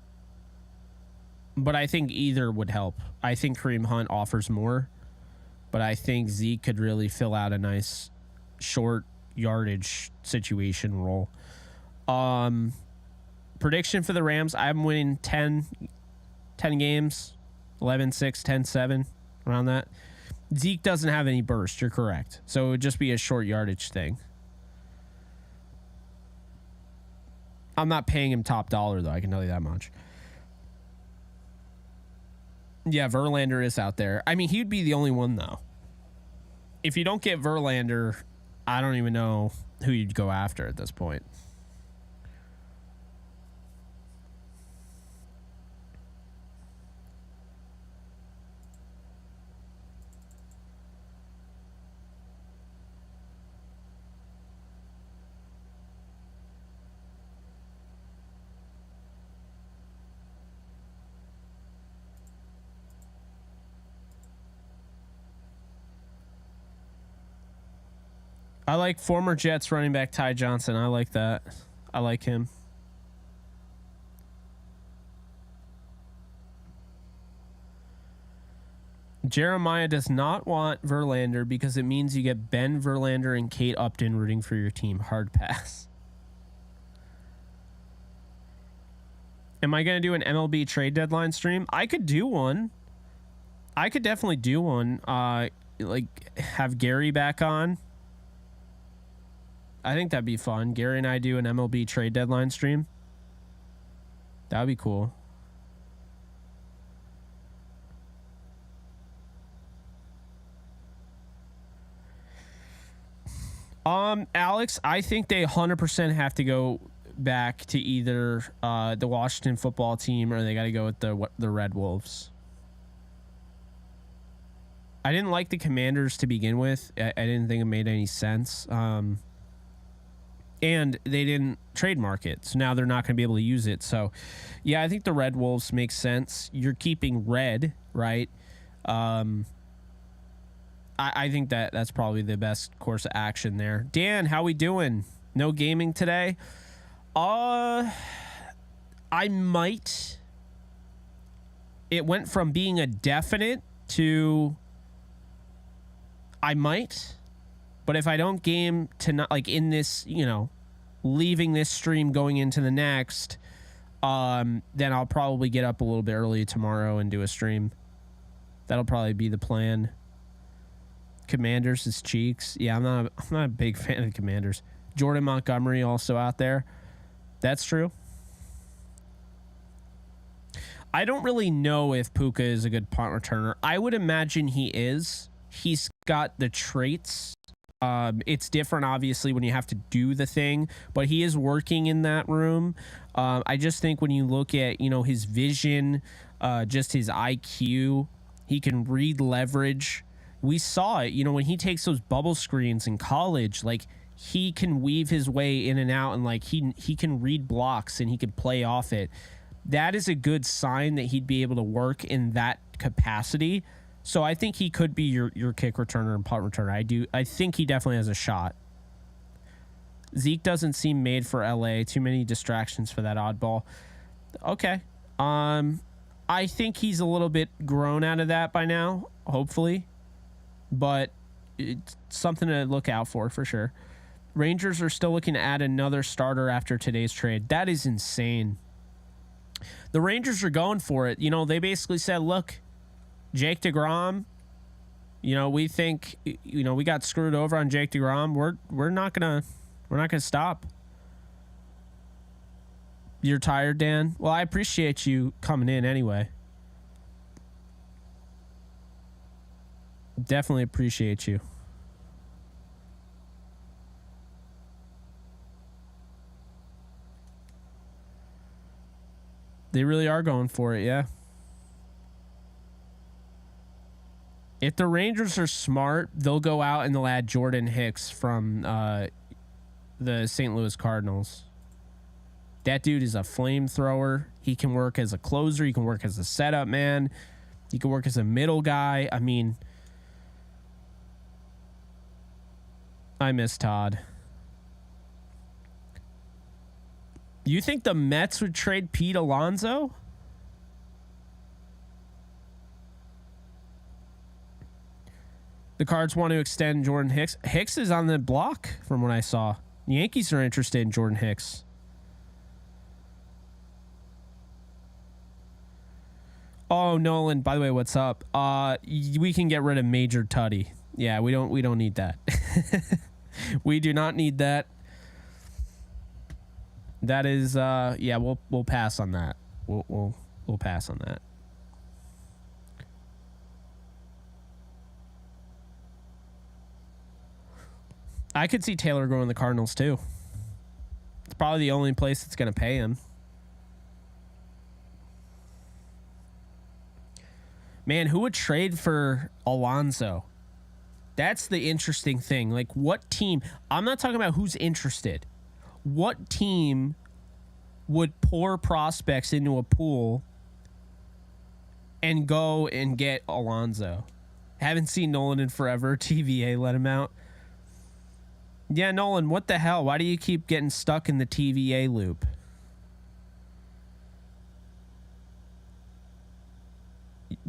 I think either would help. I think Kareem Hunt offers more, but I think Zeke could really fill out a nice short yardage situation role. Prediction for the Rams, I'm winning 10 games, 11-6, 10-7, around that. Zeke doesn't have any burst, you're correct. So it would just be a short yardage thing. I'm not paying him top dollar, though, I can tell you that much. Yeah, Verlander is out there. I mean, he'd be the only one, though. If you don't get Verlander, I don't even know who you'd go after at this point. I like former Jets running back Ty Johnson. I like that. I like him. Jeremiah does not want Verlander because it means you get Ben Verlander and Kate Upton rooting for your team. Hard pass. Am I going to do an MLB trade deadline stream? I could do one. I could definitely do one. Like have Gary back on. I think that'd be fun. Gary and I do an MLB trade deadline stream. That'd be cool. Alex, I think they 100% have to go back to either the Washington football team or they got to go with the Red Wolves. I didn't like the Commanders to begin with. I didn't think it made any sense. And they didn't trademark it, so now they're not going to be able to use it. So, yeah, I think the Red Wolves makes sense. You're keeping red, right? I think that's probably the best course of action there. Dan, how we doing? No gaming today? I might. It went from being a definite to I might. But if I don't game tonight, like in this, leaving this stream going into the next, then I'll probably get up a little bit early tomorrow and do a stream. That'll probably be the plan. Commanders is cheeks. Yeah, I'm not a big fan of the Commanders. Jordan Montgomery also out there. That's true. I don't really know if Puka is a good punt returner. I would imagine he is. He's got the traits. It's different, obviously, when you have to do the thing, but he is working in that room. I just think when you look at, his vision, just his IQ, he can read leverage. We saw it, when he takes those bubble screens in college, like he can weave his way in and out and like he can read blocks and he can play off it. That is a good sign that he'd be able to work in that capacity. So I think he could be your kick returner and punt returner. I think he definitely has a shot. Zeke doesn't seem made for LA. Too many distractions for that oddball. Okay. I think he's a little bit grown out of that by now, hopefully. But it's something to look out for sure. Rangers are still looking to add another starter after today's trade. That is insane. The Rangers are going for it. They basically said, look, Jake DeGrom, we think, we got screwed over on Jake DeGrom. We're not gonna stop. You're tired, Dan? Well, I appreciate you coming in anyway. Definitely appreciate you. They really are going for it, yeah. If the Rangers are smart, they'll go out and they'll add Jordan Hicks from the St. Louis Cardinals. That dude is a flamethrower. He can work as a closer. He can work as a setup man. He can work as a middle guy. I mean, I miss Todd. You think the Mets would trade Pete Alonso? The Cards want to extend Jordan Hicks. Hicks is on the block from what I saw. The Yankees are interested in Jordan Hicks. Oh, Nolan, by the way, what's up? We can get rid of Major Tutty. Yeah, we don't need that. We do not need that. That is yeah, we'll pass on that. We'll pass on that. I could see Taylor going to the Cardinals too. It's probably the only place that's going to pay him. Man, who would trade for Alonso? That's the interesting thing. Like, what team? I'm not talking about who's interested. What team would pour prospects into a pool and go and get Alonso? Haven't seen Nolan in forever. TVA let him out. Yeah, Nolan, what the hell? Why do you keep getting stuck in the TVA loop?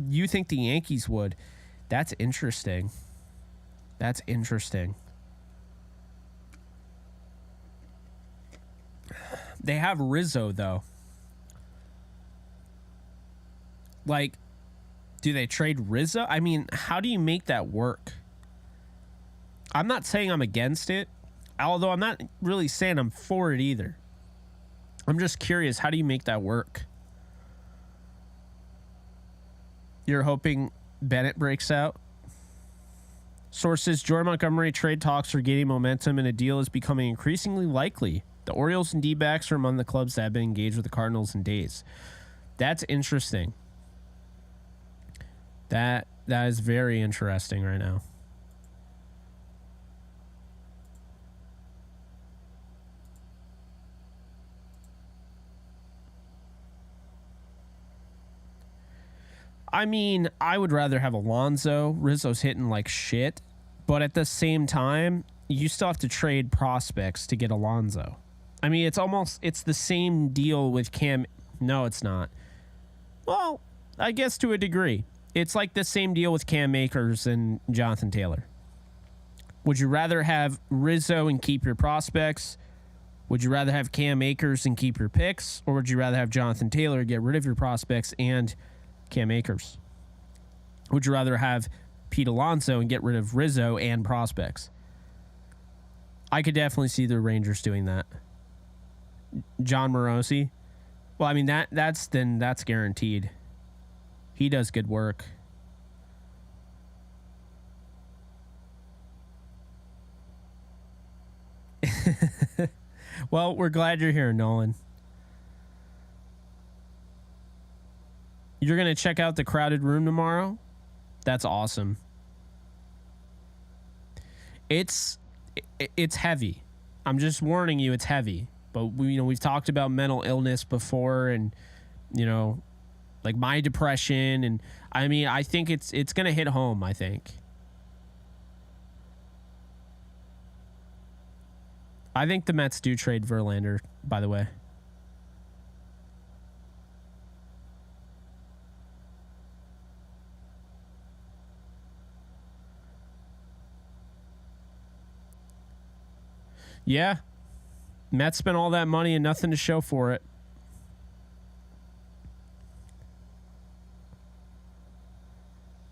You think the Yankees would? That's interesting. That's interesting. They have Rizzo, though. Like, do they trade Rizzo? I mean, how do you make that work? I'm not saying I'm against it, although I'm not really saying I'm for it either. I'm just curious, how do you make that work? You're hoping Bennett breaks out? Sources, Jordan Montgomery trade talks are gaining momentum and a deal is becoming increasingly likely. The Orioles and D-backs are among the clubs that have been engaged with the Cardinals in days. That's interesting. That is very interesting right now. I mean, I would rather have Alonso. Rizzo's hitting like shit. But at the same time, you still have to trade prospects to get Alonso. I mean, it's the same deal with Cam. No, it's not. Well, I guess to a degree. It's like the same deal with Cam Akers and Jonathan Taylor. Would you rather have Rizzo and keep your prospects? Would you rather have Cam Akers and keep your picks? Or would you rather have Jonathan Taylor, get rid of your prospects, and Cam Akers? Would you rather have Pete Alonso and get rid of Rizzo and prospects? I could definitely see the Rangers doing that. John Morosi. Well, I mean that's guaranteed. He does good work. Well, we're glad you're here, Nolan. You're going to check out the Crowded Room tomorrow? That's awesome. It's heavy. I'm just warning you, it's heavy. But we've talked about mental illness before, and like my depression, and I mean, I think it's going to hit home, I think. I think the Mets do trade Verlander, by the way. Yeah. Mets spent all that money and nothing to show for it.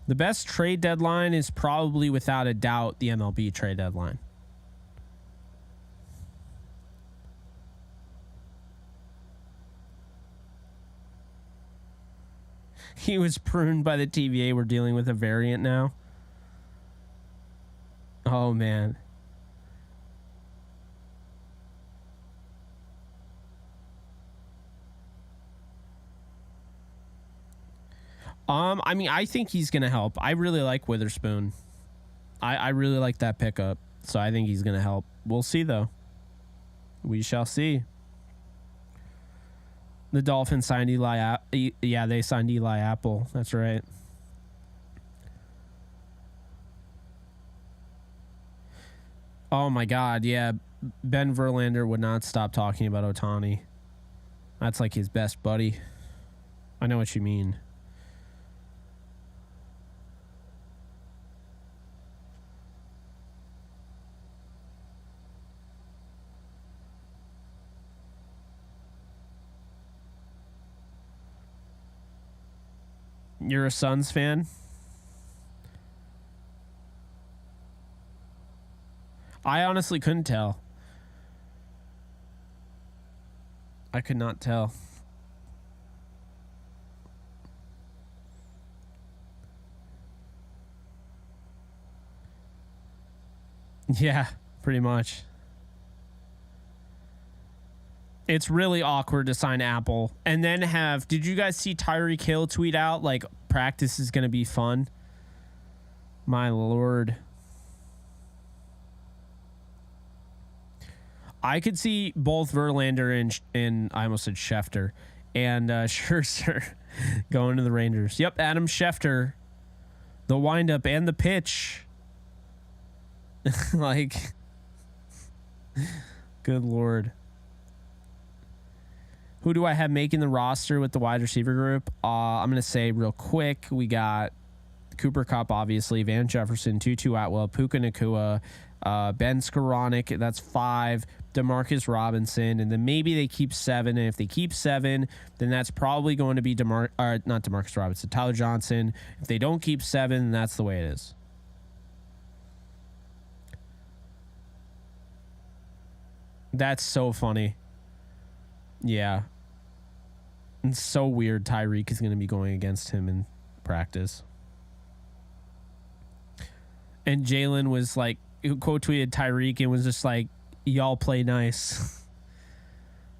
The best trade deadline is probably, without a doubt, the MLB trade deadline. He was pruned by the TVA. We're dealing with a variant now. Oh, man. I mean, I think he's going to help. I really like Witherspoon. I really like that pickup. So I think he's going to help. We'll see, though. We shall see. The Dolphins signed Eli. Yeah, they signed Eli Apple. That's right. Oh my God, yeah. Ben Verlander would not stop talking about Ohtani. That's like his best buddy. I know what you mean. You're a Suns fan? I honestly couldn't tell. I could not tell. Yeah, pretty much. It's really awkward to sign Apple and then have. Did you guys see Tyreek Hill tweet out like practice is going to be fun? My Lord. I could see both Verlander and I almost said Schefter and Scherzer going to the Rangers. Yep, Adam Schefter, the windup and the pitch. Like, good Lord. Who do I have making the roster with the wide receiver group? I'm going to say real quick, we got Cooper Kupp, obviously, Van Jefferson, Tutu Atwell, Puka Nacua, Ben Skoranek, that's 5, Demarcus Robinson, and then maybe they keep 7. And if they keep 7, then that's probably going to be not Demarcus Robinson, Tyler Johnson. If they don't keep 7, then that's the way it is. That's so funny. Yeah. It's so weird Tyreek is going to be going against him in practice. And Jalen was like, quote tweeted Tyreek and was just like, y'all play nice.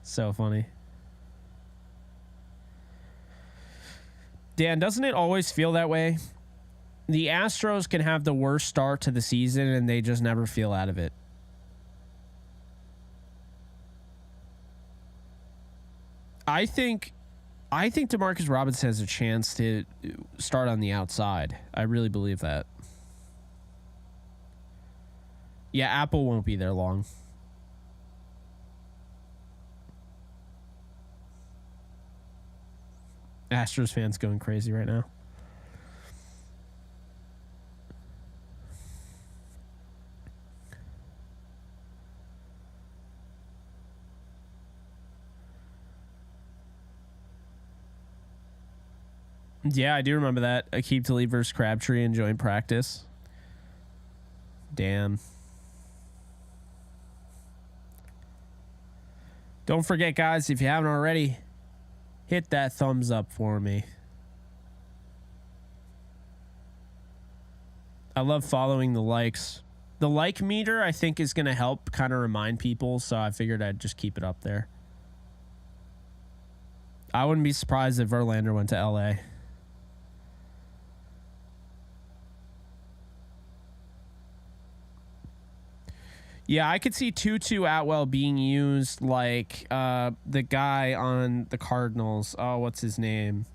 So funny. Dan, doesn't it always feel that way? The Astros can have the worst start to the season and they just never feel out of it. I think DeMarcus Robinson has a chance to start on the outside. I really believe that. Yeah, Apple won't be there long. Astros fans going crazy right now. Yeah, I do remember that. Aqib Talib versus Crabtree in joint practice. Damn. Don't forget, guys, if you haven't already, hit that thumbs up for me. I love following the likes. The like meter, I think, is going to help kind of remind people, so I figured I'd just keep it up there. I wouldn't be surprised if Verlander went to LA. Yeah, I could see Tutu Atwell being used like the guy on the Cardinals. Oh, what's his name?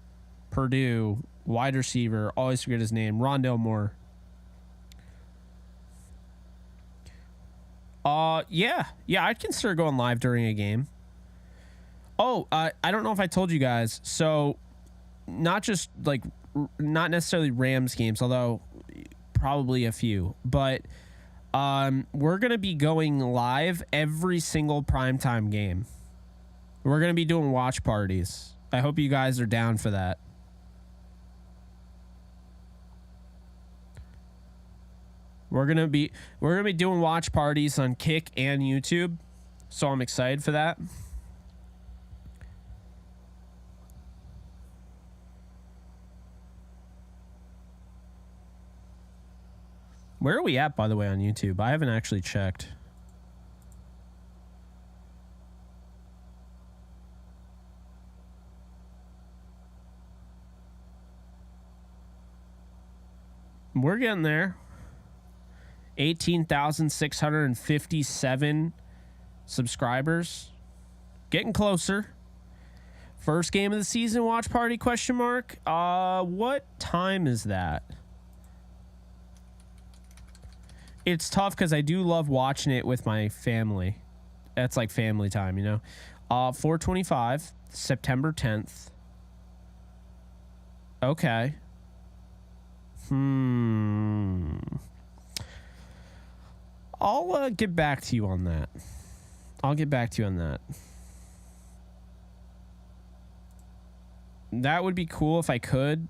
Purdue, wide receiver. Always forget his name. Rondell Moore. Yeah, I'd consider going live during a game. Oh, I don't know if I told you guys. So, not just like, not necessarily Rams games, although probably a few, but we're going to be going live every single primetime game. We're going to be doing watch parties. I hope you guys are down for that. We're going to be doing watch parties on Kick and YouTube. So I'm excited for that. Where are we at, by the way, on YouTube? I haven't actually checked. We're getting there. 18,657 subscribers. Getting closer. First game of the season watch party, question mark. What time is that? it's tough because I do love watching it with my family. That's like family time, you know. 425, September 10th. Okay. I'll get back to you on that. That would be cool if I could.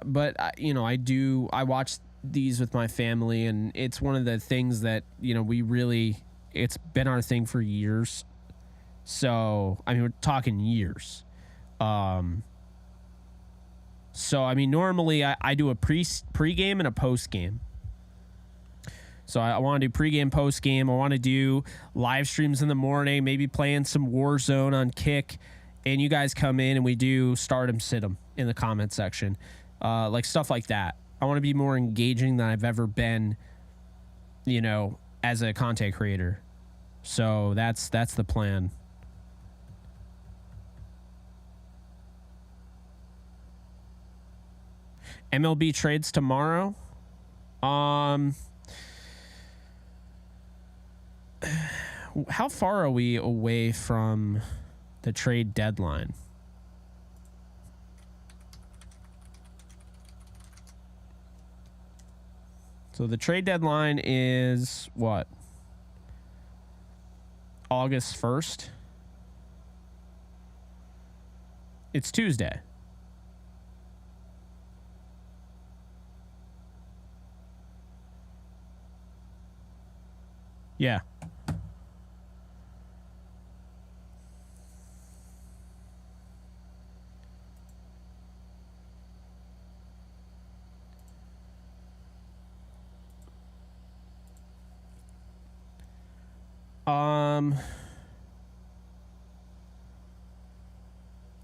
But, you know, I watch these with my family, and it's one of the things that, you know, it's been our thing for years. So, I mean, we're talking years. So, I mean, normally I do a pregame and a postgame. So I want to do pregame, postgame. I want to do live streams in the morning, maybe playing some Warzone on Kick. And you guys come in and we do start 'em, sit 'em in the comment section. Like stuff like that. I want to be more engaging than I've ever been, you know, as a content creator. So that's the plan. MLB trades tomorrow. How far are we away from the trade deadline? So the trade deadline is what? August 1st? It's Tuesday. Yeah.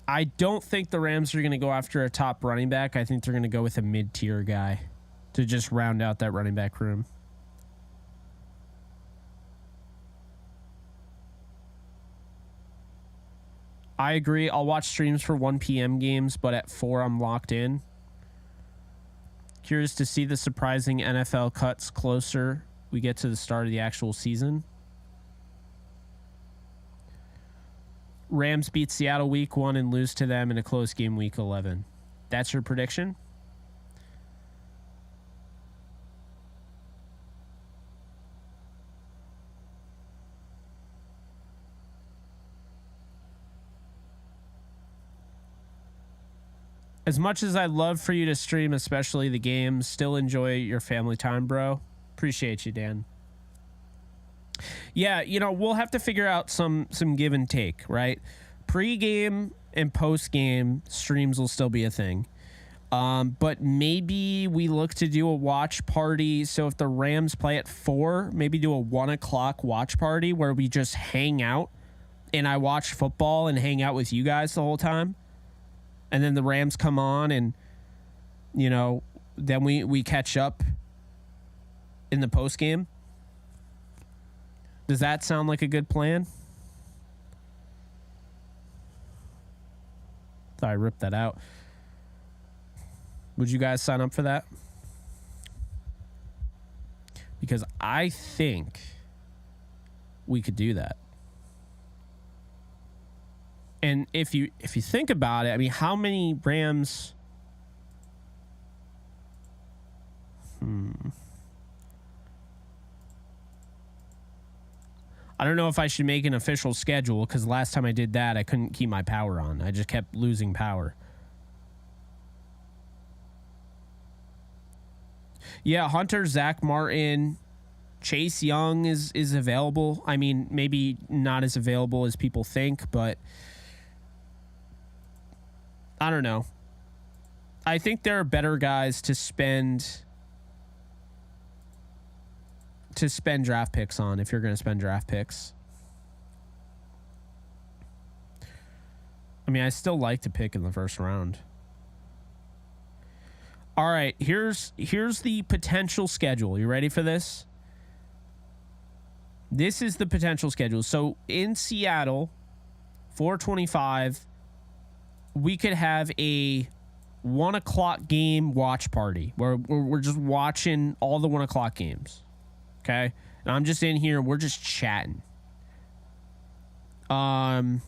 I don't think the Rams are going to go after a top running back. I think they're going to go with a mid-tier guy to just round out that running back room. I agree. I'll watch streams for 1 p.m. games, but at 4 I'm locked in. Curious to see the surprising NFL cuts closer we get to the start of the actual season. Rams beat Seattle week 1 and lose to them in a close game week 11. That's your prediction? As much as I'd love for you to stream, especially the games, still enjoy your family time, bro. Appreciate you, Dan. Yeah, you know, we'll have to figure out some give and take, right? Pre-game and post-game streams will still be a thing. But maybe we look to do a watch party. So if the Rams play at 4, maybe do a 1 o'clock watch party where we just hang out and I watch football and hang out with you guys the whole time. And then the Rams come on and, you know, then we catch up in the post-game. Does that sound like a good plan? Thought I ripped that out. Would you guys sign up for that? Because I think we could do that. And if you think about it, I mean, how many Rams? I don't know if I should make an official schedule because last time I did that, I couldn't keep my power on. I just kept losing power. Yeah, Hunter, Zach Martin, Chase Young is available. I mean, maybe not as available as people think, but I don't know. I think there are better guys to spend draft picks on if you're going to spend draft picks. I mean, I still like to pick in the first round. All right, here's the potential schedule. You ready for this? This is the potential schedule. So in Seattle, 425, we could have a 1 o'clock game watch party where we're just watching all the 1 o'clock games. Okay, and I'm just in here. We're just chatting. I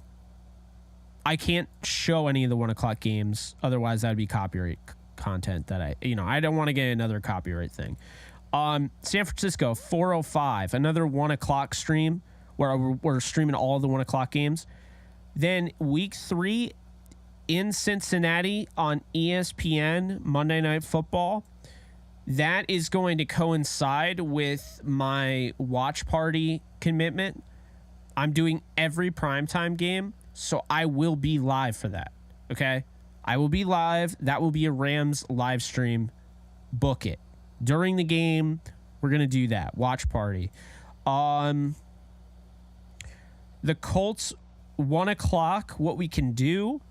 can't show any of the 1 o'clock games. Otherwise, that'd be copyright content that I don't want to get another copyright thing. San Francisco, 4:05, another 1 o'clock stream where we're streaming all the 1 o'clock games. Then week 3 in Cincinnati on ESPN, Monday Night Football. That is going to coincide with my watch party commitment. I'm doing every primetime game, so I will be live for that. Okay? I will be live. That will be a Rams live stream. Book it. During the game, we're going to do that. Watch party. The Colts, 1 o'clock, what we can do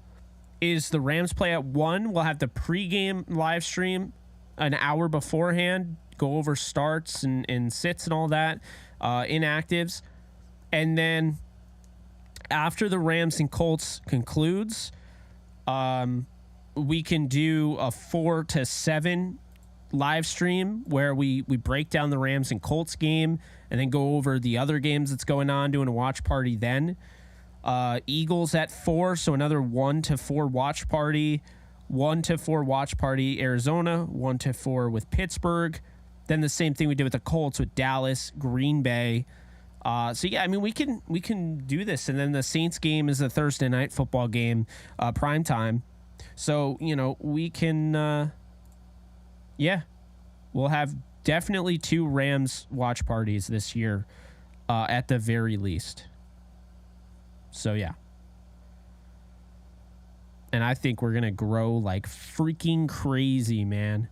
is the Rams play at 1. We'll have the pregame live stream an hour beforehand, go over starts and sits and all that, inactives. And then after the Rams and Colts concludes, we can do a 4 to 7 live stream where we break down the Rams and Colts game and then go over the other games that's going on, doing a watch party then. Eagles at 4, so another 1 to 4 watch party. 1 to 4 watch party Arizona, 1 to 4 with Pittsburgh. Then the same thing we did with the Colts with Dallas, Green Bay. So yeah, I mean we can do this, and then the Saints game is a Thursday night football game, prime time. So we can, we'll have definitely 2 Rams watch parties this year, at the very least. So yeah. And I think we're going to grow like freaking crazy, man.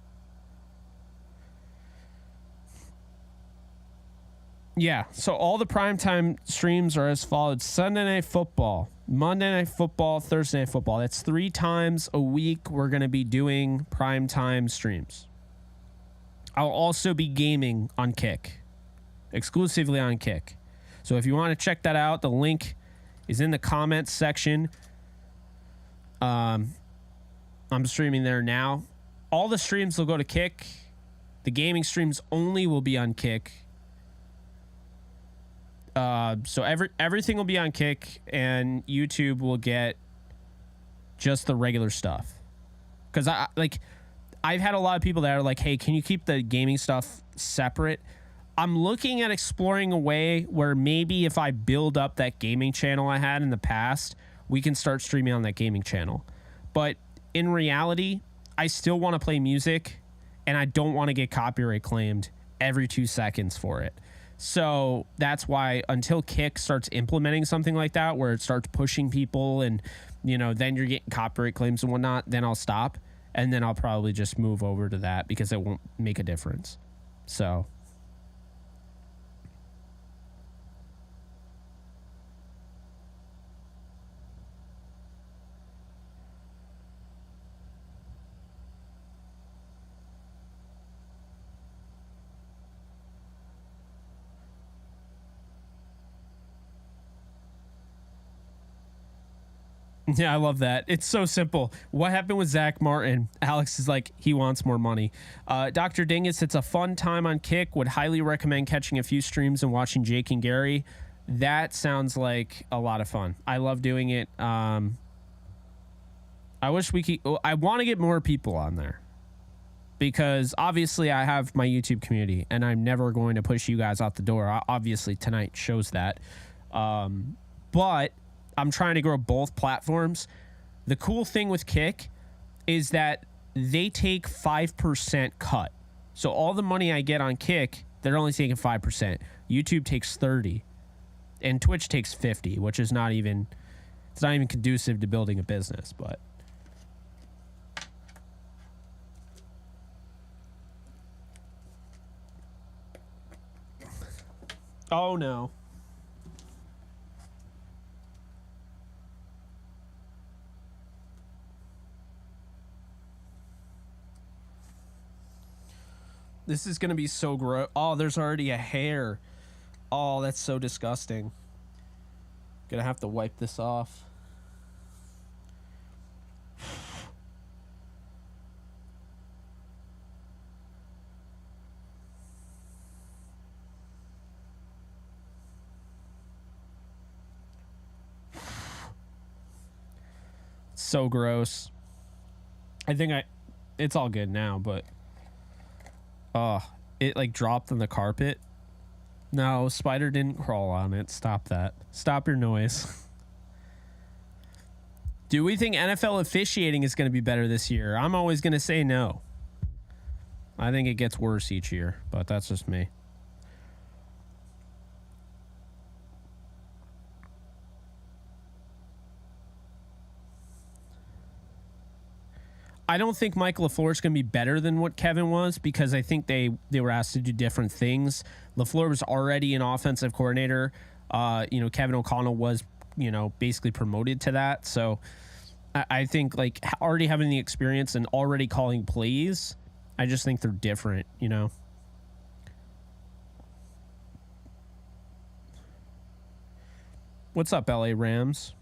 Yeah, so all the primetime streams are as follows. Sunday Night Football, Monday Night Football, Thursday Night Football. That's 3 times a week we're going to be doing primetime streams. I'll also be gaming on Kick, exclusively on Kick. So if you want to check that out, the link is in the comments section. I'm streaming there now. All the streams will go to Kick. The gaming streams only will be on Kick. So everything will be on Kick, and YouTube will get just the regular stuff. Because I've had a lot of people that are like, hey, can you keep the gaming stuff separate? I'm looking at exploring a way where maybe if I build up that gaming channel I had in the past, we can start streaming on that gaming channel. But in reality, I still want to play music, and I don't want to get copyright claimed every 2 seconds for it. So that's why until Kick starts implementing something like that, where it starts pushing people and, then you're getting copyright claims and whatnot, then I'll stop. And then I'll probably just move over to that because it won't make a difference. So... Yeah, I love that. It's so simple. What happened with Zach Martin? Alex is like, he wants more money. Dr. Dingus, it's a fun time on Kick. Would highly recommend catching a few streams and watching Jake and Gary. That sounds like a lot of fun. I love doing it. I wish we could. I want to get more people on there because obviously I have my YouTube community and I'm never going to push you guys out the door. Obviously tonight shows that. But I'm trying to grow both platforms. The cool thing with Kick is that they take 5% cut. So all the money I get on Kick, they're only taking 5%. YouTube takes 30, and Twitch takes 50, which is not even conducive to building a business. But oh no. This is going to be so gross. Oh, there's already a hair. Oh, that's so disgusting. Gonna have to wipe this off. So gross. It's all good now, but it like dropped on the carpet. No, spider didn't crawl on it. Stop that. Stop your noise. Do we think NFL officiating is going to be better this year? I'm always going to say no. I think it gets worse each year, but that's just me. I don't think Mike LaFleur is going to be better than what Kevin was, because I think they were asked to do different things. LaFleur was already an offensive coordinator. Kevin O'Connell was, basically promoted to that. So I think like already having the experience and already calling plays, I just think they're different, What's up, LA Rams?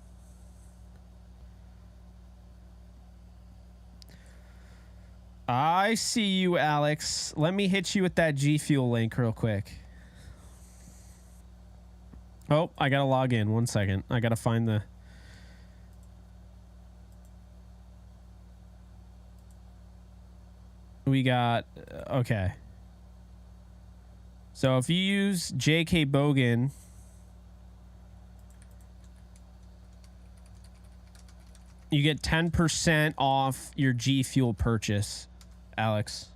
I see you, Alex. Let me hit you with that G Fuel link real quick. Oh, I gotta log in. 1 second. I gotta find the... We got... Okay. So if you use JK Bogan... You get 10% off your G Fuel purchase, Alex.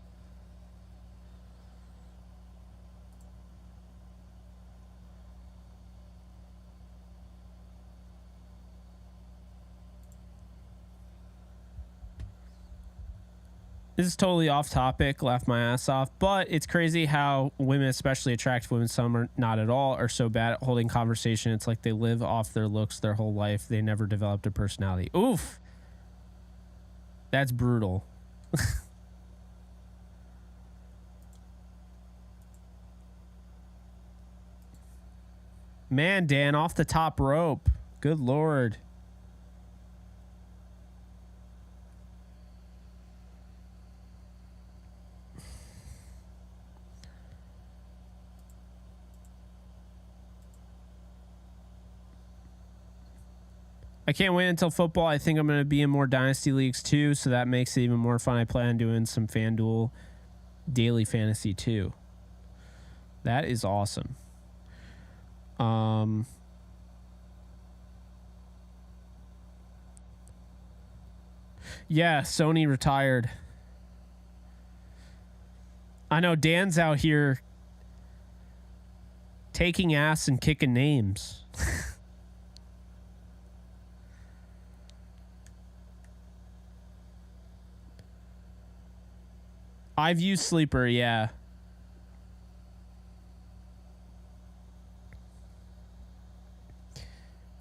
This is totally off topic, laughed my ass off, but it's crazy how women, especially attractive women, some are not at all, are so bad at holding conversation. It's like they live off their looks their whole life. They never developed a personality. Oof. That's brutal. Man, Dan, off the top rope. Good Lord. I can't wait until football. I think I'm going to be in more Dynasty Leagues too, so that makes it even more fun. I plan on doing some FanDuel daily fantasy too. That is awesome. Yeah, Sony retired. I know Dan's out here taking ass and kicking names. I've used Sleeper, yeah.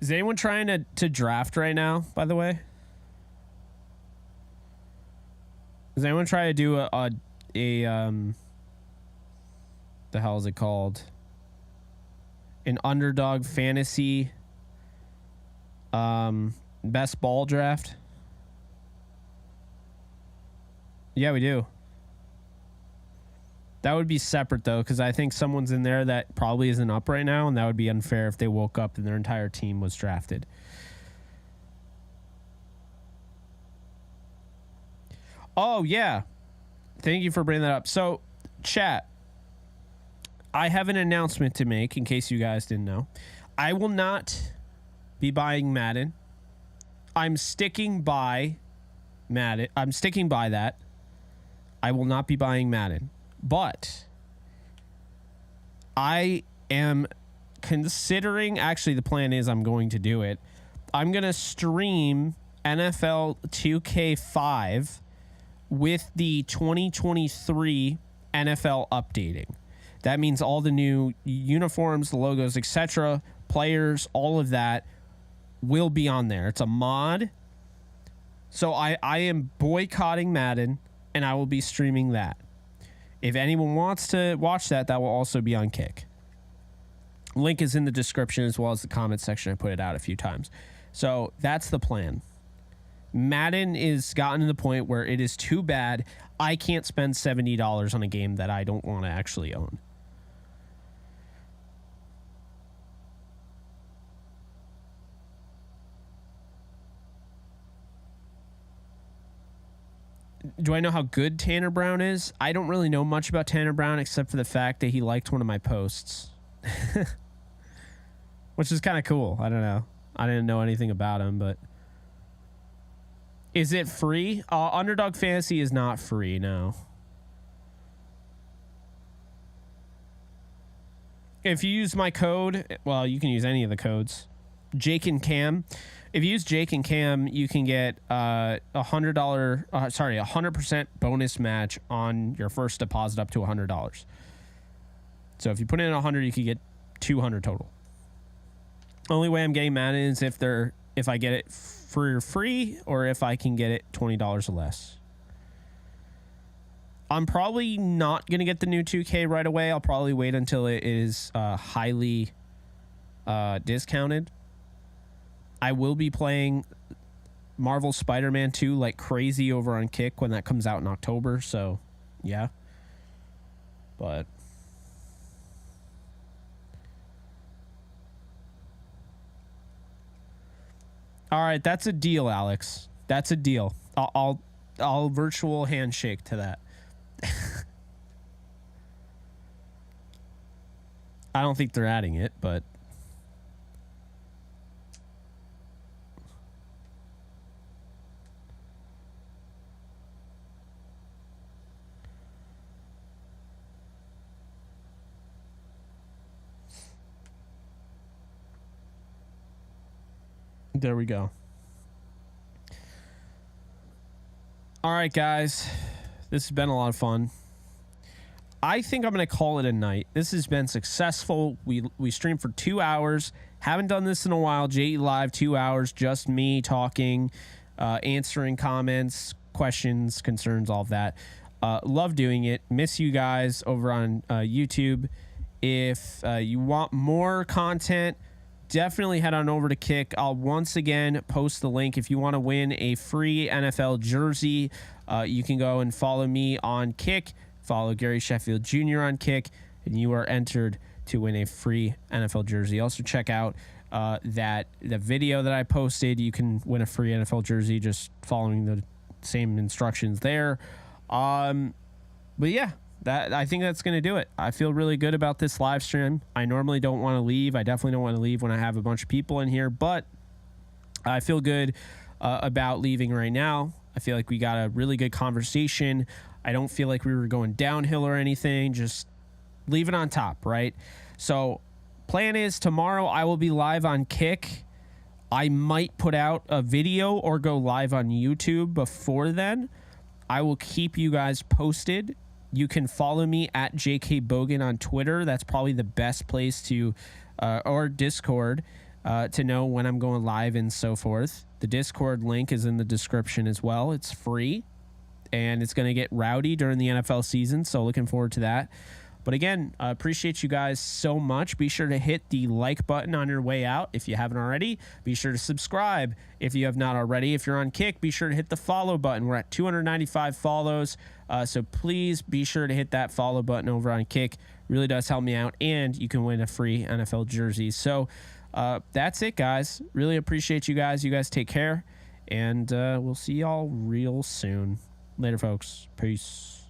Is anyone trying to draft right now, by the way? Is anyone trying to do a the hell is it called? An underdog fantasy best ball draft? Yeah, we do. That would be separate, though, because I think someone's in there that probably isn't up right now, and that would be unfair if they woke up and their entire team was drafted. Oh, yeah. Thank you for bringing that up. So, chat, I have an announcement to make in case you guys didn't know. I will not be buying Madden. I'm sticking by Madden. I'm sticking by that. I will not be buying Madden. But I am considering, actually the plan is I'm going to do it. I'm going to stream NFL 2K5 with the 2023 NFL updating. That means all the new uniforms, the logos, etc., players, all of that will be on there. It's a mod. So I am boycotting Madden, and I will be streaming that. If anyone wants to watch that, that will also be on Kick. Link is in the description as well as the comment section. I put it out a few times. So that's the plan. Madden is gotten to the point where it is too bad. I can't spend $70 on a game that I don't want to actually own. Do I know how good Tanner Brown is? I don't really know much about Tanner Brown except for the fact that he liked one of my posts. Which is kind of cool. I don't know. I didn't know anything about him, but... Is it free? Underdog Fantasy is not free, no. If you use my code, well, you can use any of the codes. Jake and Cam. If you use Jake and Cam, you can get $100% bonus match on your first deposit up to $100. So if you put in 100, you could get 200 total. Only way I'm getting Madden is if I get it for free or if I can get it $20 or less. I'm probably not going to get the new 2K right away. I'll probably wait until it is highly discounted. I will be playing Marvel Spider-Man 2 like crazy over on Kick when that comes out in October. So, yeah. But... All right, that's a deal, Alex. That's a deal. I'll virtual handshake to that. I don't think they're adding it, but there we go. All right, guys. This has been a lot of fun. I think I'm going to call it a night. This has been successful. We streamed for 2 hours. Haven't done this in a while. JE Live, 2 hours. Just me talking, answering comments, questions, concerns, all of that. Love doing it. Miss you guys over on YouTube. If you want more content, definitely head on over to Kick. I'll once again post the link. If you want to win a free NFL jersey, you can go and follow me on Kick. Follow Gary Sheffield Jr. on Kick, and you are entered to win a free NFL jersey. Also check out the video that I posted. You can win a free NFL jersey just following the same instructions there. But yeah, I think that's going to do it. I feel really good about this live stream. I normally don't want to leave. I definitely don't want to leave when I have a bunch of people in here, but I feel good about leaving right now. I feel like we got a really good conversation. I don't feel like we were going downhill or anything. Just leave it on top, right? So plan is tomorrow I will be live on Kick. I might put out a video or go live on YouTube before then. I will keep you guys posted. You can follow me at JK Bogan on Twitter. That's probably the best place to, or Discord, to know when I'm going live and so forth. The Discord link is in the description as well. It's free, and it's going to get rowdy during the NFL season, so looking forward to that. But again, I appreciate you guys so much. Be sure to hit the like button on your way out if you haven't already. Be sure to subscribe if you have not already. If you're on Kick, be sure to hit the follow button. We're at 295 follows, so please be sure to hit that follow button over on Kick. Really does help me out, and you can win a free NFL jersey. So that's it, guys. Really appreciate you guys. You guys take care, and we'll see y'all real soon. Later, folks. Peace.